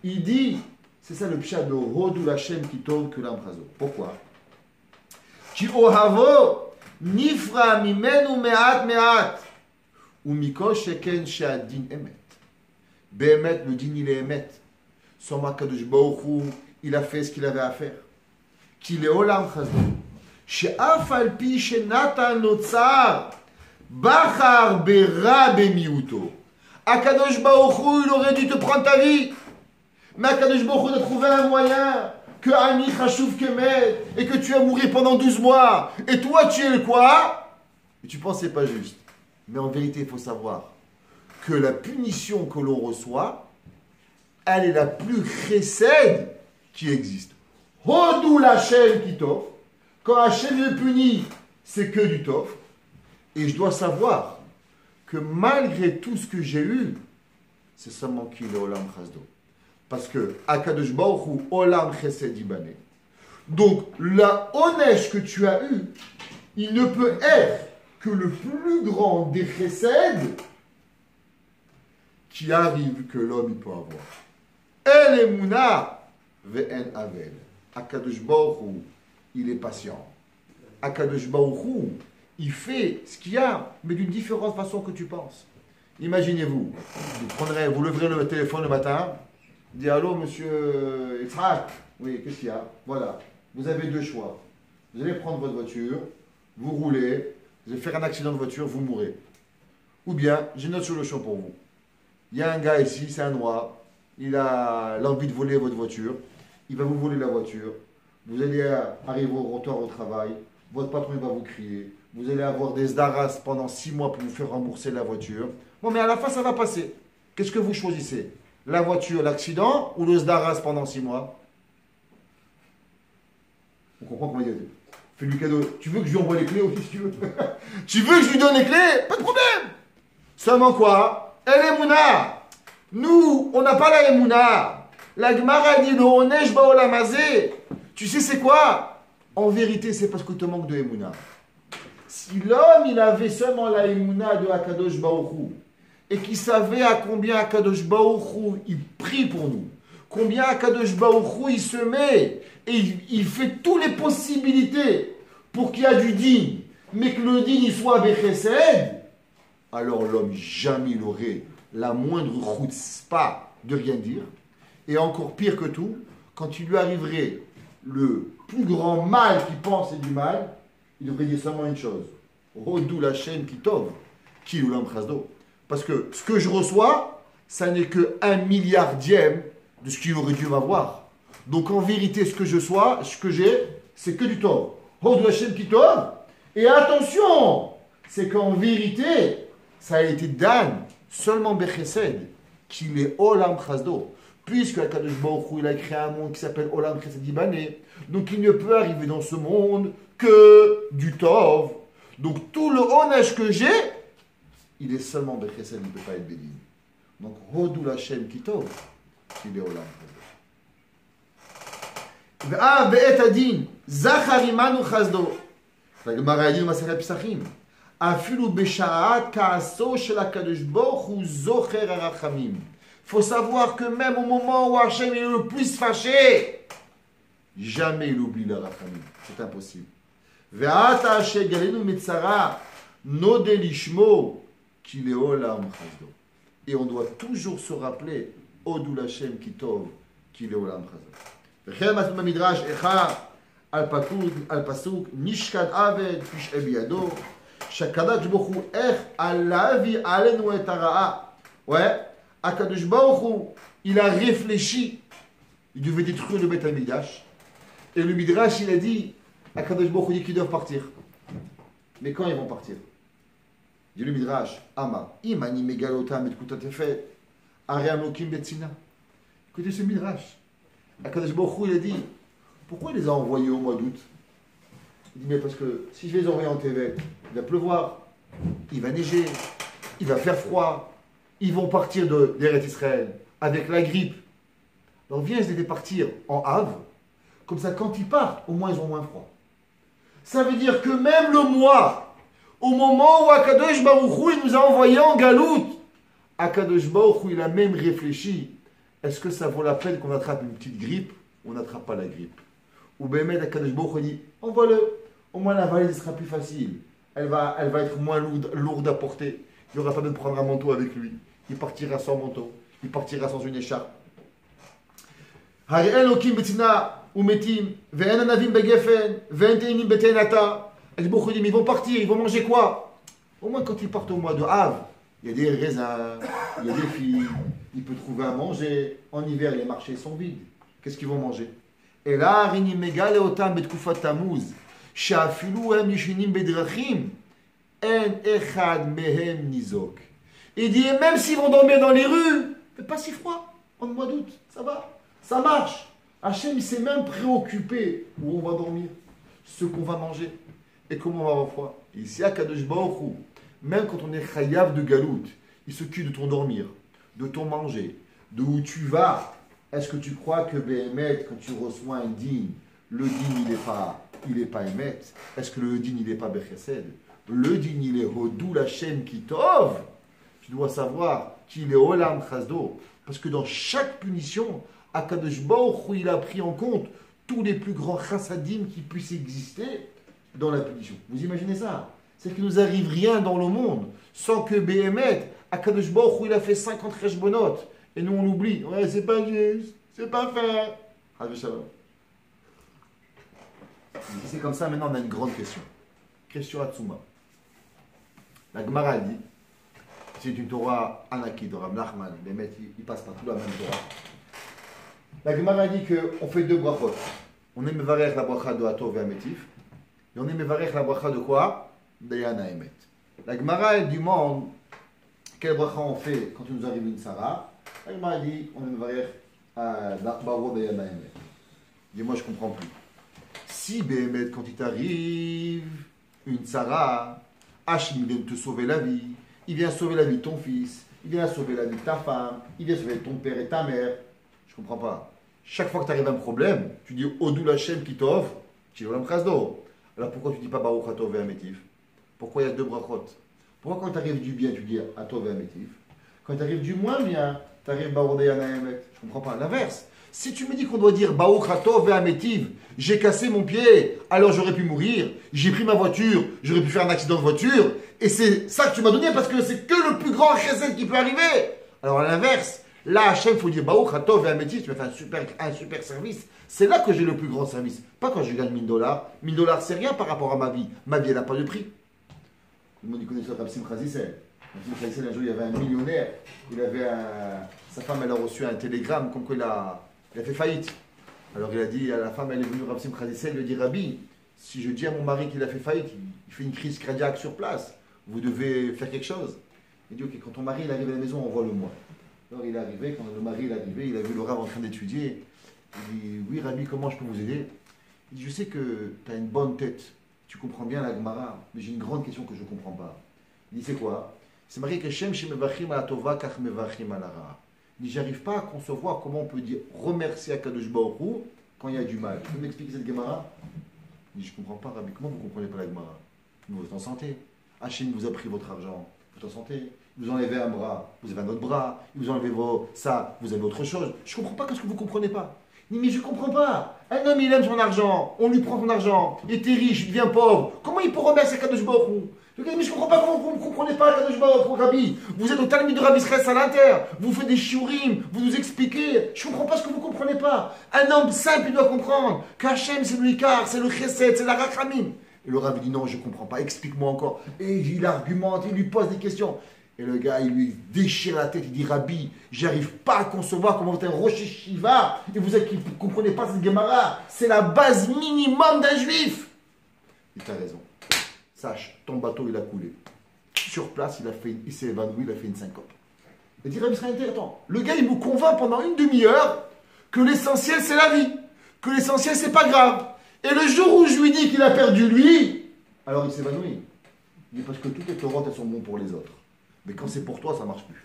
Il dit, c'est ça le pshat de Hodou Hashem qui tombe que l'ambrazo. Pourquoi? Ki ohavo nifra mimenu me'at me'at ou miko sheken she'adin emet. Be'emet, le din il est emet. Son Kadosh Baruch Hu, il a fait ce qu'il avait à faire. Ki le olam chazdo. She'af al pi shenatan notzar bachar bera bemiuto. Akadosh Baruch Hu, il aurait dû te prendre ta vie. Mais Akadosh Baruch Hu a trouvé un moyen que Ani Chashuv Kemet et que tu as mouru pendant 12 mois. Et toi, tu es le quoi? Et tu penses que c'est pas juste. Mais en vérité, il faut savoir que la punition que l'on reçoit, elle est la plus chesed qui existe. Hodou l'Hachem qui t'offre. Quand Hachem me punit, c'est que du t'offre. Et je dois savoir que malgré tout ce que j'ai eu, c'est seulement qu'il est Olam Chasdo. Parce que Akadosh Baruch Hu Olam Chesed Ibané. Donc, la onesh que tu as eu, il ne peut être que le plus grand des chesed qui arrive que l'homme peut avoir. El Emunah ve'en avel. Akadosh Baruch Hu, il est patient. Akadosh Baruch Hu, il fait ce qu'il y a, mais d'une différente façon que tu penses. Imaginez-vous, vous leverez le téléphone le matin, vous dites allô monsieur Yitzhak, oui, qu'est-ce qu'il y a? Voilà, vous avez 2 choix. Vous allez prendre votre voiture, vous roulez, vous allez faire un accident de voiture, vous mourrez. Ou bien, j'ai une autre solution pour vous. Il y a un gars ici, c'est un noir, il a l'envie de voler votre voiture, il va vous voler la voiture, vous allez arriver au retour au travail, votre patron il va vous crier, vous allez avoir des zdaras pendant 6 mois pour vous faire rembourser la voiture. Bon, mais à la fin, ça va passer. Qu'est-ce que vous choisissez? La voiture, l'accident ou le zdaras pendant 6 mois? On comprend comment il dit. Fais-lui cadeau. Tu veux que je lui envoie les clés aussi si tu veux? Tu veux que je lui donne les clés? Pas de problème. Seulement quoi? El Emunah. Nous, on n'a pas la Emunah. La Gemara dit le onesh baolamazé. Tu sais c'est quoi? En vérité, c'est parce que tu te manques de Emunah. Si l'homme, il avait seulement la Emunah de Akadosh Baruch Hu, et qu'il savait à combien Akadosh Baruch Hu, il prie pour nous, combien Akadosh Baruch Hu, il se met, et il fait toutes les possibilités pour qu'il y ait du digne, mais que le digne, il soit Bechesed, alors l'homme, jamais il aurait la moindre chutzpah de rien dire, et encore pire que tout, quand il lui arriverait le plus grand mal qu'il pense et du mal, il devrait dire seulement une chose. Rodou la chaîne qui tombe, qui ou l'ambrasdo. Parce que ce que je reçois, ça n'est que 1 milliardième de ce qu'il aurait dû m'avoir. Donc en vérité, ce que j'ai, c'est que du tort. Rodou la chaîne qui tombe. Et attention, c'est qu'en vérité, ça a été dan seulement Bechesed, qu'il est Olam Chasdo. Puisque Akadosh Baruch Hu, il a créé un monde qui s'appelle Olam Chesed Ibané. Donc il ne peut arriver dans ce monde que du tov. Donc tout le onesh que j'ai, il est seulement Bechesed, il ne peut pas être béni. Donc Hodou Hashem qui tov. qu'il est Olam Chazdo. Ve'av ve'et adin, zachar imanu chazdo. La Gemara dit dans Masechet Pesachim, afilu b'sha'at ka'aso shel HaKadosh Baruch Hu zocher harachamim. Faut savoir que même au moment où Hachem est le plus fâché, jamais il oublie le rachamim. C'est impossible. Ve'ata asher galenu metzara node lishmo ki leolam chazdo. Et on doit toujours se rappeler Odou Hashem kitov ki leolam chazdo. V'chem atum b'midrash echa al pasuk nishkad aved fish ebiyado shakadosh baruch hu ech alavi alenu et hara'a. Ouais. Akadosh Baruch Hu, il a réfléchi, il devait détruire le Beth Amikdash, et le Midrash, il a dit, Akadosh Baruch Hu dit qu'ils doivent partir. Mais quand ils vont partir? Dit le Midrash, Ama, imani megalotam et kutatefet, ariam lokim betsina. Écoutez ce Midrash. Akadosh Baruch Hu, il a dit, pourquoi il les a envoyés au mois d'août? Il dit, mais parce que si je les envoie en Tevet, il va pleuvoir, il va neiger, il va faire froid. Ils vont partir d'Eretz Israël avec la grippe. Alors viens, je les fais partir en Av. Comme ça, quand ils partent, au moins ils ont moins froid. Ça veut dire que même le mois, au moment où Akadosh Baruch Hu, il nous a envoyés en Galout, Akadosh Baruch Hu, il a même réfléchi. Est-ce que ça vaut la peine qu'on attrape une petite grippe ou on n'attrape pas la grippe? Ou Bémed Akadosh Baruch Hu dit, envoie-le. Au moins la valise sera plus facile. Elle va être moins lourde à porter. Il n'y aura pas besoin de prendre un manteau avec lui. Il partira sans manteau, il partira sans une écharpe. Ils vont partir, ils vont manger quoi? Au moins quand ils partent au mois de Av, il y a des raisins, il y a des filles, il peut trouver à manger. En hiver, les marchés sont vides. Qu'est-ce qu'ils vont manger? Et là, il dit, même s'ils vont dormir dans les rues, il fait pas si froid, en mois d'août, ça va, ça marche. Hachem, il s'est même préoccupé où on va dormir, ce qu'on va manger, et comment on va avoir froid. Et ici, à Kadosh Baruch Hu, même quand on est chayav de galout, il s'occupe de ton dormir, de ton manger, de où tu vas. Est-ce que tu crois que Béhémet, quand tu reçois un din, le din, il n'est pas émet? Est-ce que le din, il n'est pas Bechesed? Le din, il est Hodou Hashem Kitov. Tu dois savoir qu'il est Olam Chazdo. Parce que dans chaque punition, Akadosh Baruch Hu, il a pris en compte tous les plus grands chassadim qui puissent exister dans la punition. Vous imaginez ça? C'est qu'il ne nous arrive rien dans le monde sans que Béhémet, Akadosh Baruch Hu, il a fait 50 cheshbonot. Et nous, on l'oublie. Ouais, c'est pas juste, c'est pas fair. C'est comme ça, maintenant, on a une grande question. Question à Tsuma. La Gemara dit, c'est une Torah Anaki de Rav Nachman, les maîtres, ils passent partout la même Torah. La Gemara dit qu'on fait deux brachot. On est mevarech la bracha de Atov et Ametif, et on est mevarech la bracha de quoi? De Yana Emet. La Gemara, elle demande quelle bracha on fait quand il nous arrive une Sarah. La Gemara dit on est mevarech à Baro de Yana Emet. Dis-moi, je comprends plus. Si Béhémet, quand il t'arrive une Sarah, Hachem vient te sauver la vie, il vient sauver la vie de ton fils, il vient sauver la vie de ta femme, il vient sauver ton père et ta mère. Je comprends pas. Chaque fois que tu arrives à un problème, tu dis Odou Hashem qui t'offre, tu l'as l'amkrasdo. Alors pourquoi tu dis pas Baruch Atov et Ametif? Pourquoi il y a deux brachot? Pourquoi quand tu arrives du bien, tu dis Atov et Ametif? Quand tu arrives du moins bien, tu arrives Baruch et Ametif? Je comprends pas. L'inverse. Si tu me dis qu'on doit dire Baruch Atov et Ametiv, j'ai cassé mon pied, alors j'aurais pu mourir, j'ai pris ma voiture, j'aurais pu faire un accident de voiture, et c'est ça que tu m'as donné parce que c'est que le plus grand chesed qui peut arriver. Alors à l'inverse, là, Hachem, il faut dire Baruch Atov et Ametiv, tu m'as fait un super service. C'est là que j'ai le plus grand service. Pas quand je gagne 1000 $. 1000 $, c'est rien par rapport à ma vie. Ma vie, elle n'a pas de prix. Tout le monde connaît ça, Rav Simcha Zissel. Rav Simcha Zissel, un jour, il y avait un millionnaire, sa femme, elle a reçu un télégramme comme quoi il a fait faillite. Alors il a dit à la femme, elle est venue, Rav Simcha Zissel, lui a dit Rabbi, si je dis à mon mari qu'il a fait faillite, il fait une crise cardiaque sur place, vous devez faire quelque chose. Il dit ok, quand ton mari il arrive à la maison, envoie-le-moi. Alors il est arrivé, quand le mari est arrivé, il a vu le Rav en train d'étudier. Il dit oui Rabbi, comment je peux vous aider? Il dit je sais que tu as une bonne tête, tu comprends bien la Gemara, mais j'ai une grande question que je ne comprends pas. Il dit c'est quoi? C'est marqué que Shem Shemevachim ala Tova kach mevachim ala Ra. Il dit, j'arrive pas à concevoir comment on peut dire remercier Akadosh Baruch Hu quand il y a du mal. Tu peux m'expliquer cette Gemara? Il dit, je comprends pas, Rabbi, comment vous comprenez pas la Gemara? Vous êtes en santé. Hachem vous a pris votre argent, vous êtes en santé. Il vous a enlevé un bras, vous avez un autre bras. Il vous a enlevé ça, vous avez autre chose. Je comprends pas qu'est-ce que vous comprenez pas. Il dit, mais je comprends pas. Un homme, il aime son argent, on lui prend son argent, il était riche, il devient pauvre. Comment il peut remercier Akadosh Baruch Hu? Mais je comprends pas comment vous ne comprenez pas Akadosh Baruch Hu, Rabbi. Vous êtes au Talmud de Rabbi Israël Salanter, vous faites des shiurim, vous nous expliquez. Je comprends pas ce que vous comprenez pas. Un homme simple, il doit comprendre qu'Hachem, c'est le Ikar, c'est le Chesed, c'est la Rachamim. Et le Rabbi dit, non, je comprends pas, explique-moi encore. Et il argumente, il lui pose des questions. Et le gars, il lui déchire la tête, il dit, Rabbi, j'arrive pas à concevoir comment vous êtes un Rosh Shiva, et vous êtes qui ne comprenez pas cette Gemara. C'est la base minimum d'un juif. Il t'a raison. Sache, ton bateau, il a coulé. Sur place, il s'est évanoui, il a fait une syncope. Il dit, Rabbi, c'est intéressant. Le gars, il me convainc pendant une demi-heure que l'essentiel, c'est la vie. Que l'essentiel, c'est pas grave. Et le jour où je lui dis qu'il a perdu lui, alors il s'évanouit. Il dit, parce que toutes les Torotes, elles sont bonnes pour les autres. Mais quand c'est pour toi, ça ne marche plus.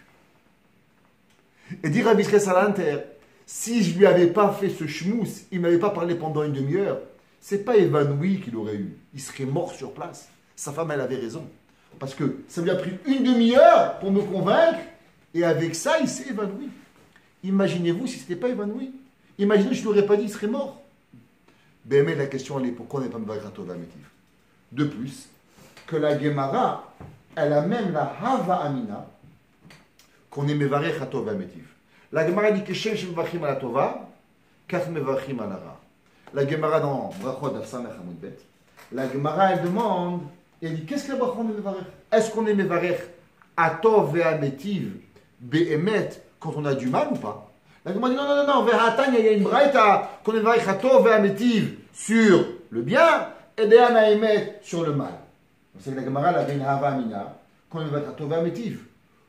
Et dit Rabbi Israël Salanter, si je ne lui avais pas fait ce schmouss, il ne m'avait pas parlé pendant une demi-heure, c'est pas évanoui qu'il aurait eu. Il serait mort sur place. Sa femme, elle avait raison. Parce que ça lui a pris une demi-heure pour me convaincre, et avec ça, il s'est évanoui. Imaginez-vous si ce n'était pas évanoui. Imaginez, je ne l'aurais pas dit, il serait mort. Ben, mais la question, elle est pourquoi on n'est pas Mevarech Hatov Ametiv? De plus, que la Gemara, elle a même la Hava Amina, qu'on est Mevarech Hatov Ametiv. La Gemara dit que Shem Shemevachim ala Tova, Kach Mevachim ala Ra. La Gemara dans Brachot d'Afsamech Hamud Bet, la Gemara, elle demande, elle dit, qu'est-ce que la Brachot de Mevarech? Est-ce qu'on est Mevarech Hatov Ametiv, Be'emet, quand on a du mal ou pas? La Gemara dit, non, Vehatanya, il y a une braïta, qu'on est Mevarech Hatov Ametiv sur le bien, et De'an Ha'emet sur le mal. C'est que la Gemara avait une Hava Amina, qu'on est Mevarech Hatov Ametiv.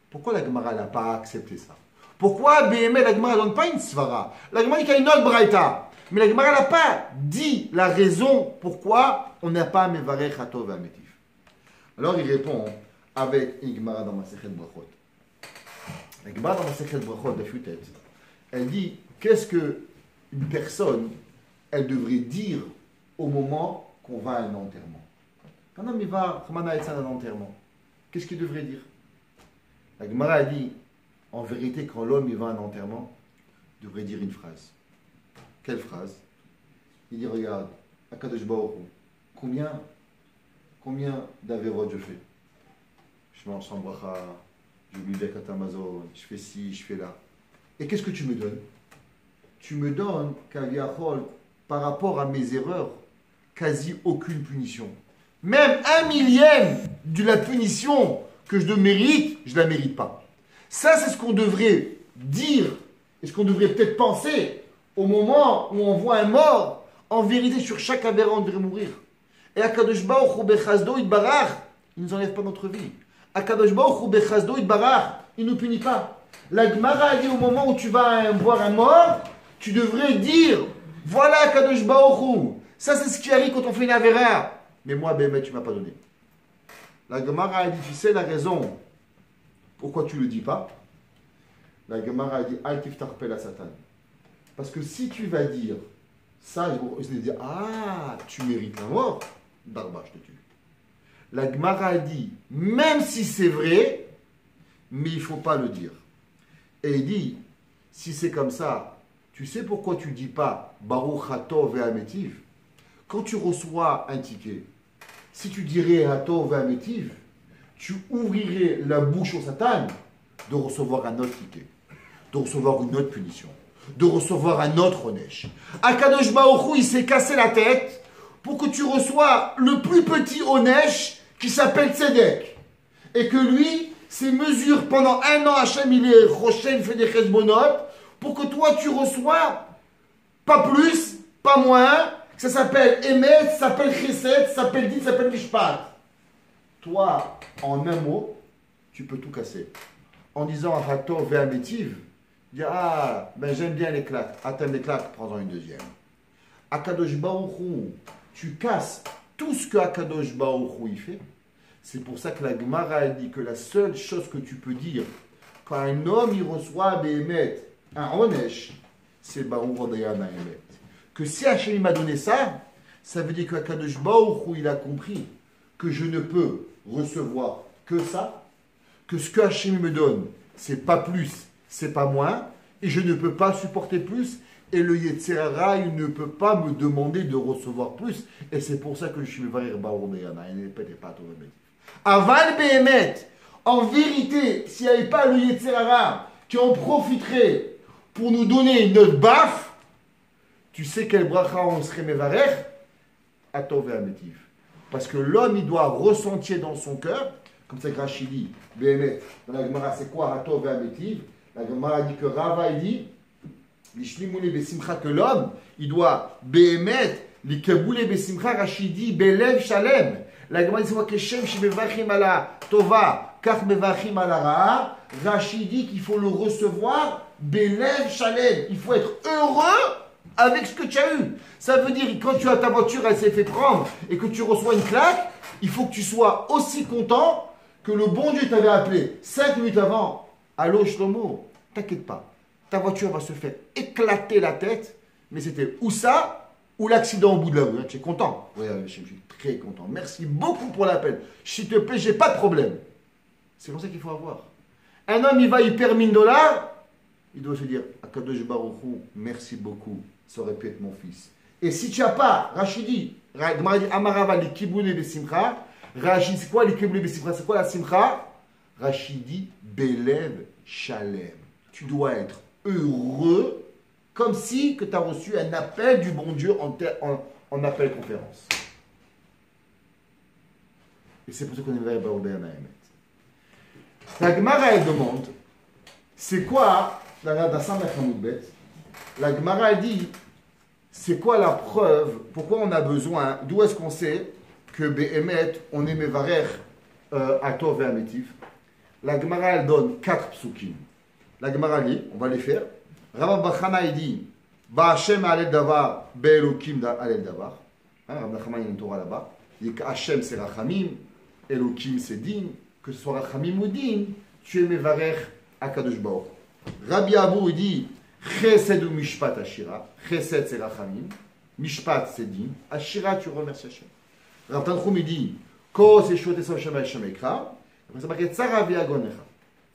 Pourquoi la Gemara n'a pas accepté ça? Pourquoi BME, la Gemara ne donne pas une svara? La Gemara dit qu'il y a une autre braïta. Mais la Gemara n'a pas dit la raison pourquoi on n'a pas Mevarech Hatov Ametiv. Alors il répond avec une Gemara dans Masechet Brachot. La Gemara dans Masechet Brachot de Futet, elle dit qu'est-ce qu'une personne, elle devrait dire au moment qu'on va à un enterrement. Un homme, il va à un enterrement. Qu'est-ce qu'il devrait dire? La Gemara a dit, en vérité, quand l'homme il va à un enterrement, il devrait dire une phrase. Quelle phrase? Il dit, regarde, Akadosh Baruch Hu, combien d'avérot je fais? Je mange sans bracha, je lis des Amazon, je fais ci, je fais là. Et qu'est-ce que tu me donnes? Tu me donnes, Kaviachol, par rapport à mes erreurs, quasi aucune punition. Même 1/1000 de la punition que je mérite, je ne la mérite pas. Ça, c'est ce qu'on devrait dire, et ce qu'on devrait peut-être penser au moment où on voit un mort. En vérité, sur chaque aberrant, on devrait mourir. Et Akadosh Baruch Hu Bechazdo Itbarach, il ne nous enlève pas notre vie. Akadosh Baruch Hu Bechazdo Itbarach, il ne nous punit pas. La Gemara a dit au moment où tu vas voir un mort, tu devrais dire, voilà Akadosh Baruch Hu. Ça, c'est ce qui arrive quand on fait une avéra. Mais moi, ben, tu ne m'as pas donné. La Gemara a dit, tu sais la raison pourquoi tu ne le dis pas? La Gemara a dit, Al tiftar pel à Satan. Parce que si tu vas dire ça, je vais dire, ah, tu mérites la mort, Barba, je te tue. La Gemara a dit, même si c'est vrai, mais il ne faut pas le dire. Et il dit, si c'est comme ça, tu sais pourquoi tu ne dis pas Baruch Hatov Ve'ametiv? Quand tu reçois un ticket, si tu dirais Hatov Ve'ametiv, tu ouvrirais la bouche au Satan de recevoir un autre ticket, de recevoir une autre punition, de recevoir un autre onesh. Akadosh Baruch Hu, il s'est cassé la tête pour que tu reçois le plus petit onesh qui s'appelle Tzedek. Et que lui, ses mesures pendant 1 an, Hachem, il est Rochen, fait des chesbonot, pour que toi, tu reçois pas plus, pas moins. Ça s'appelle Emet, ça s'appelle Chesed, ça s'appelle Din, ça s'appelle Mishpat. Toi, en un mot, tu peux tout casser. En disant Hatov Ve'ametiv, dire ah, ben j'aime bien les claques. Ah, t'aimes les claques, prends-en une deuxième. Akadosh Baruch Hu, tu casses tout ce que Akadosh Baruch Hu il fait. C'est pour ça que la Gemara a dit que la seule chose que tu peux dire quand un homme il reçoit Béhémet, un Onesh, c'est Baruch Odayana Emet. Que si Hachem m'a donné ça, ça veut dire qu'Akadosh Baruch Hu, il a compris que je ne peux recevoir que ça, que ce que Hachem me donne, c'est pas plus, c'est pas moins, et je ne peux pas supporter plus, et le Yetzer Hara, il ne peut pas me demander de recevoir plus, et c'est pour ça que je suis le Varir Baruch Odayana, et ne peut pas tout remettre. Aval Béhémet, en vérité, s'il n'y avait pas le Yetzer Hara qui en profiterait pour nous donner notre baffe, tu sais quel bracha on serait Mevarer? Atov et Amétiv. Parce que l'homme, il doit ressentir dans son cœur, comme ça que Rachid dit, Béhémet, dans la Gemara, c'est quoi Atov et Amétiv? La Gemara dit que Rava, il dit, Lishlimune Besimcha, que l'homme, il doit Béhémet, Likaboule Besimcha, Rachid dit, Belev Shalem. La Gemara dit, c'est quoi que Shem Shemevachim ala Tova, Kach Mevachim ala Ra'a. Rachid dit qu'il faut le recevoir, Belev Shalem. Il faut être heureux avec ce que tu as eu. Ça veut dire que quand tu as ta voiture, elle s'est fait prendre et que tu reçois une claque, il faut que tu sois aussi content que le bon Dieu t'avait appelé 5 minutes avant. Allô Shlomo, t'inquiète pas, ta voiture va se faire éclater la tête, mais c'était ou ça, ou l'accident au bout de la rue. Tu es content? Oui, je suis très content. Merci beaucoup pour l'appel. S'il te plaît, j'ai pas de problème. C'est comme ça qu'il faut avoir. Un homme, il va, il perd $1000, il doit se dire, Akadosh Baruch Hu, merci beaucoup. Ça aurait pu être mon fils. Et si tu n'as pas, Rachidi, Amarava, les kiboune et simcha, Rachid, c'est quoi les kiboune et simcha? C'est quoi la simcha? Rachidi, Belev Shalem. Tu dois être heureux, comme si que tu as reçu un appel du bon Dieu en appel conférence. Et c'est pour ça qu'on est là, la Gemara, elle demande, c'est quoi, la Gemara dit, c'est quoi la preuve, pourquoi on a besoin, d'où est-ce qu'on sait que Béhémet, on est Mevarer à Tov et à Métif? La Gemara, elle donne 4 psukim. La Gemara dit, on va les faire. Rav Bachana, il dit, Ba'Hashem alel davar, Be'elokim alel davar. Rav Bachana, il y a une Torah là-bas. Il dit qu'Hashem c'est Rachamim, Elokim c'est Din, que ce soit Rachamim ou Din, tu es Mevarer à Kadosh Baruch. Rabbi Abou, il dit, Chesed ou Mishpat Ashira. Chesed c'est Rachamim, Mishpat c'est Din, Ashira tu remercies Hashem. Rav Tanchum, il dit, Ko c'est Shote Hashem Hashem Ekra. Après ça marqué Tzara veyagonecha.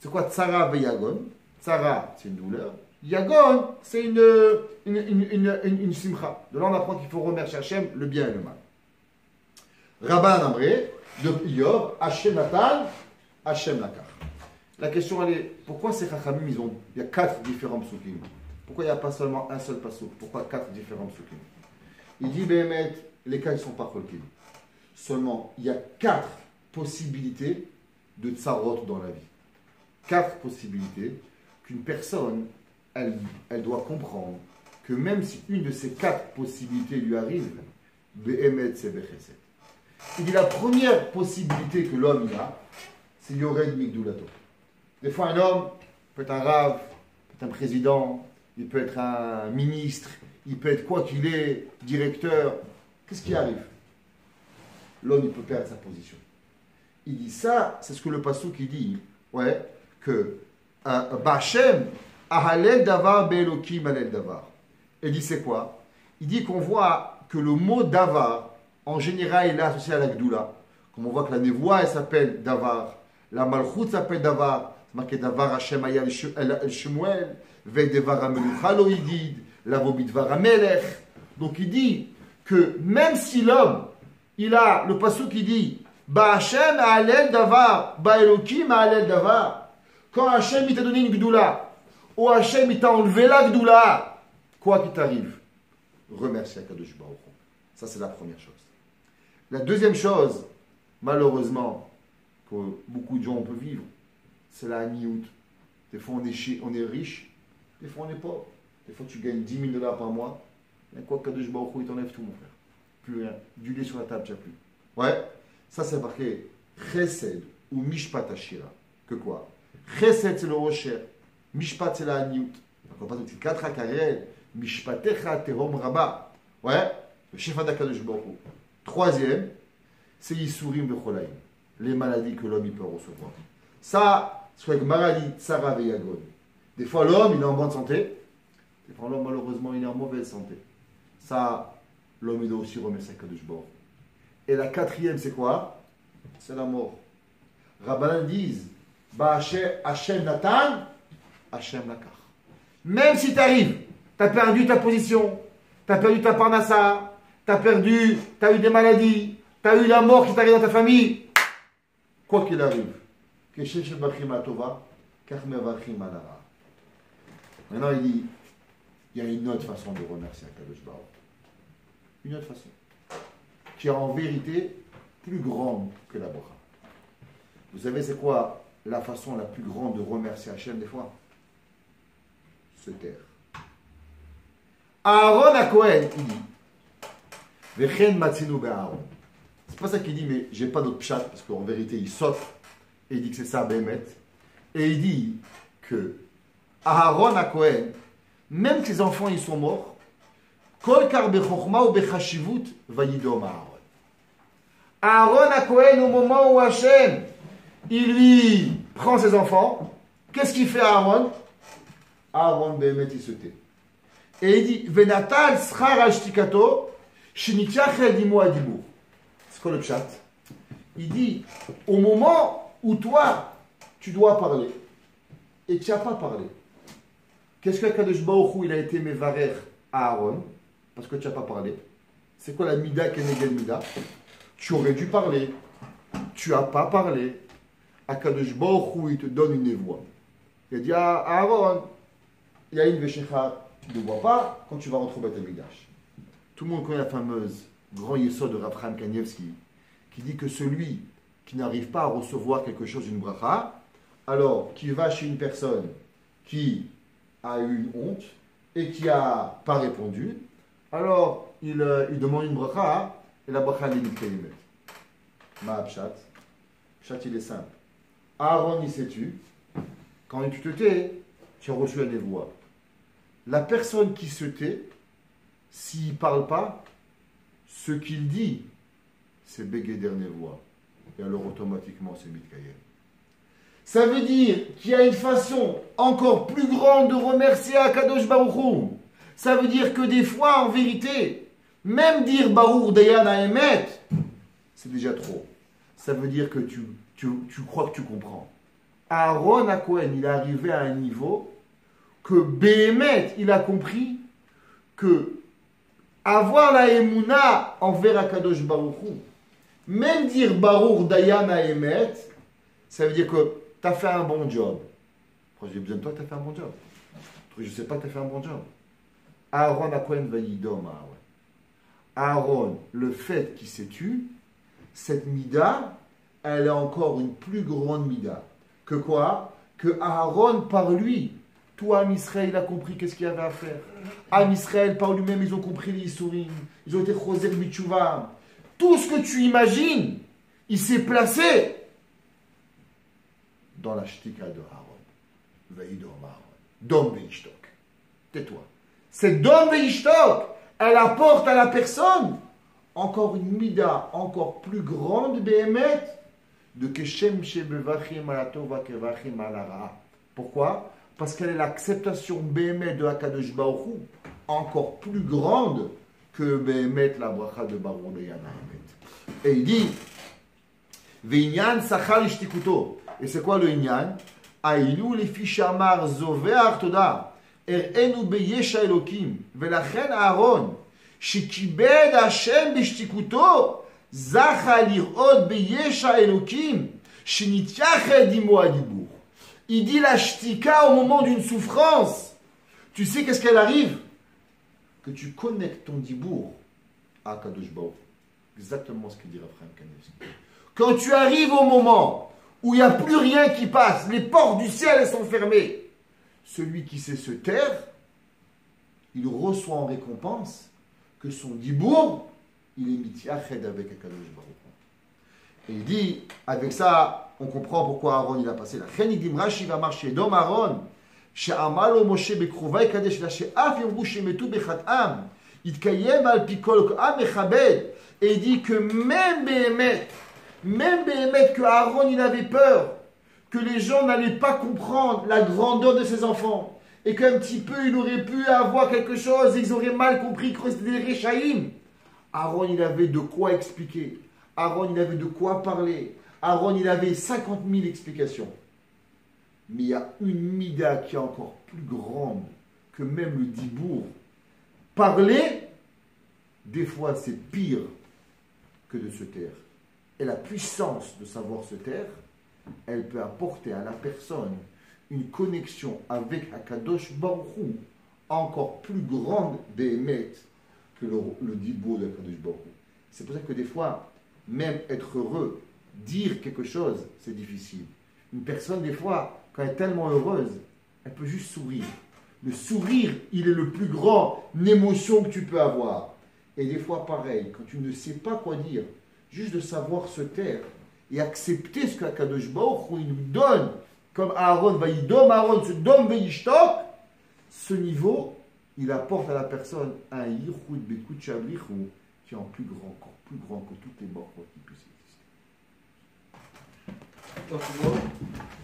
C'est quoi Tzara veyagon? Tzara c'est une douleur. Yagon c'est une simcha. De là on apprend qu'il faut remercier Hashem le bien et le mal. Rabban Amré de Yov, Hashem Natan, Hashem Lakar. La question elle est, pourquoi ces Chachamim, il y a 4 différents psukim? Pourquoi il n'y a pas seulement un seul pasuk? Pourquoi 4 différents psukim? Il dit, Béhémet, les cas ne sont pas cholkim. Seulement, il y a 4 possibilités de tsarot dans la vie. 4 possibilités qu'une personne, elle doit comprendre que même si une de ces 4 possibilités lui arrive, Béhémet, c'est Bechesed. Il dit la première possibilité que l'homme a, c'est Yored Migdoulato. Des fois, un homme peut être un rave, peut être un président, il peut être un ministre, il peut être quoi qu'il est, directeur. Qu'est-ce qui arrive? L'homme, il peut perdre sa position. Il dit ça, c'est ce que le passouk il dit, ouais, que Bachem, Ahalel Davar, Be'elokim Halel Davar. Il dit c'est quoi? Il dit qu'on voit que le mot Davar, en général, il est associé à la Gdoula. Comme on voit que la Nevoa, elle s'appelle Davar, la Malchut s'appelle Davar, c'est marqué Davar Hashem Aya el Shemuel, Ve Devar Amelucha lo Yidid, la Vobidvar Amelech. Donc il dit que même si l'homme, il a le passouk qui dit Ba Hashem Ha'alel Davar, Ba Elokim Ha'alel Davar. Quand Hashem il t'a donné une Gdoula, ou Hashem il t'a enlevé la Gdoula, quoi qu'il t'arrive, remercie Akadosh Baruch Hu. Ça c'est la première chose. La deuxième chose, malheureusement, que beaucoup de gens peuvent vivre, c'est la haniout. Des fois on est riche, des fois on est pauvre. Des fois tu gagnes $10 000 par mois, et quoi Kadosh Baruch Hu il t'enlève tout mon frère. Plus rien. Du lait sur la table, tu n'as plus. Ouais, ça c'est marqué Chesed ou Mishpat Ashira. Que quoi? Chesed c'est le rocher, Mishpat c'est la haniout. Donc on passe au 4 akarel, Mishpatecha tehom rabba. Ouais, le chef d'Akadosh Baruch Hu. Troisième, c'est Yisurim Vecholaim, les maladies que l'homme peut recevoir. Ça, soit avec Maradi, Tsara et Yagon. Des fois, l'homme, il est en bonne santé. Des fois, l'homme, malheureusement, il est en mauvaise santé. Ça, l'homme, il doit aussi remercier Kadosh Baruch. Et la quatrième, c'est quoi? C'est la mort. Rabbanan disent, Hachem Natan, Hachem Lakar. Même si tu arrives, tu as perdu ta position, tu as perdu ta parnassa, tu as eu des maladies, tu as eu la mort qui t'arrive dans ta famille, quoi qu'il arrive, maintenant il dit, il y a une autre façon de remercier Akadosh Baruch. Une autre façon, qui est en vérité plus grande que la bracha. Vous savez c'est quoi la façon la plus grande de remercier Hachem des fois? Se taire. Aaron à Cohen, il dit, Vechen matzinu be'Aaron. C'est pas ça qu'il dit, mais j'ai pas d'autre pshat, parce qu'en vérité, il saute, et il dit que c'est ça, Bémet. Et il dit que Aaron à Cohen, même que ses enfants ils sont morts, Kol kar bechokma ou bechashivut vayidom Aaron. Aaron à Cohen, au moment où Hachem, il lui prend ses enfants, qu'est-ce qu'il fait Aaron? Aaron Bémet, il se tait. Et il dit, Venatal srar ashtikato, shinitiach edimo adibur. C'est quoi le pshat? Il dit, au moment où toi, tu dois parler, et tu n'as pas parlé, qu'est-ce que Kadosh Baruch Hu, il a été mevarer à Aaron, parce que tu n'as pas parlé? C'est quoi la mida kenegel mida? Tu aurais dû parler, tu n'as pas parlé. Kadosh Baruch Hu, il te donne une voix. Il a dit à Aaron, il y a une veshecha, tu ne vois pas quand tu vas rentrer au Beth Amikdash. Tout le monde connaît la fameuse grand yesod de Rav Chaim Kanievski qui dit que celui qui n'arrive pas à recevoir quelque chose d'une bracha, alors qui va chez une personne qui a eu une honte et qui n'a pas répondu, alors il demande une bracha et la bracha est mitkayemet. Ma pshat, pshat il est simple. Aaron il s'est tu, quand tu te tais, tu as reçu la névoie. La personne qui se tait, s'il ne parle pas, ce qu'il dit, c'est Begeder Nevoa. Et alors automatiquement, c'est Mitkayem. Ça veut dire qu'il y a une façon encore plus grande de remercier Akadosh Baruch Hu. Ça veut dire que des fois, en vérité, même dire Baruch Dayan Haemet, c'est déjà trop. Ça veut dire que tu crois que tu comprends. Aaron à Cohen, il est arrivé à un niveau que Béhémet, il a compris que avoir la Emouna envers Akadosh Baruch Hu, même dire Baruch Dayan Haemet, ça veut dire que tu as fait un bon job. J'ai besoin de toi, tu as fait un bon job. Je ne sais pas, tu as fait un bon job. Aaron a Cohen Vayidom. Aaron, le fait qu'il s'est tué, cette mida, elle est encore une plus grande mida. Que quoi? Que Aaron, par lui, tout Am Israël, il a compris qu'est-ce qu'il y avait à faire. Am Israël, par lui-même, ils ont compris les Issourim. Ils ont été Choser Bitshuva. Tout ce que tu imagines, il s'est placé dans la shtika de Aaron. Vaïdom Aaron. Dom Veishtok. Tais-toi. Cette Dom Veishtok, elle apporte à la personne encore une mida, encore plus grande, Béhémet, de Keshem Shebevachim Alatova Kevachim Alara. Pourquoi? Parce qu'elle est l'acceptation Béhémet de Akadosh Baruch Hu encore plus grande que Béhémet la bracha de Baruch Dayan Haemet. Et il dit Veinyan Sachal Ishtikuto. Et c'est quoi le Inyan? Aïlou les fichamar zové artoda. Er'enu beyesha Elokim. Velachen Aaron. Shikibed Hashem bishtikuto. Zacha lirot beyesha Elokim. Shinitiached imo adibur. Il dit la shtika au moment d'une souffrance. Tu sais qu'est-ce qu'elle arrive? Que tu connectes ton dibour à Kadosh Baruch. Exactement ce que dit Rav Chaim Kanievski. Quand tu arrives au moment où il n'y a plus rien qui passe, les portes du ciel elles sont fermées, celui qui sait se taire, il reçoit en récompense que son dibour, il est mitiached avec Akadosh Baruch. Et il dit, avec ça, on comprend pourquoi Aaron il a passé là. Chenidim Rashi va marcher dom Aaron, she'amalo Moshe bekrovai kadesh la she'af yomru shemetu bechatam, itkayem al pikol am mechabed. Et il dit que même Béhémet que Aaron il avait peur que les gens n'allaient pas comprendre la grandeur de ses enfants. Et qu'un petit peu, il aurait pu avoir quelque chose, ils auraient mal compris que c'était des Réchaïm. Aaron, il avait de quoi expliquer. Aaron, il avait de quoi parler. Aaron, il avait 50 000 explications. Mais il y a une mida qui est encore plus grande que même le dibour. Parler, des fois, c'est pire que de se taire. Et la puissance de savoir se taire, elle peut apporter à la personne une connexion avec Akadosh Baruch Hu encore plus grande d'émet que le dibour de Akadosh Baruch Hu. C'est pour ça que des fois, même être heureux, dire quelque chose, c'est difficile. Une personne, des fois, quand elle est tellement heureuse, elle peut juste sourire. Le sourire, il est le plus grand émotion que tu peux avoir. Et des fois, pareil, quand tu ne sais pas quoi dire, juste de savoir se taire et accepter ce qu'Akadosh Baruch Hu nous donne, comme Aaron, Aaron se donne Veishtok, ce niveau, il apporte à la personne un Yichud Bekut Shablichu qui est encore plus grand que toutes les morts qui puissent exister.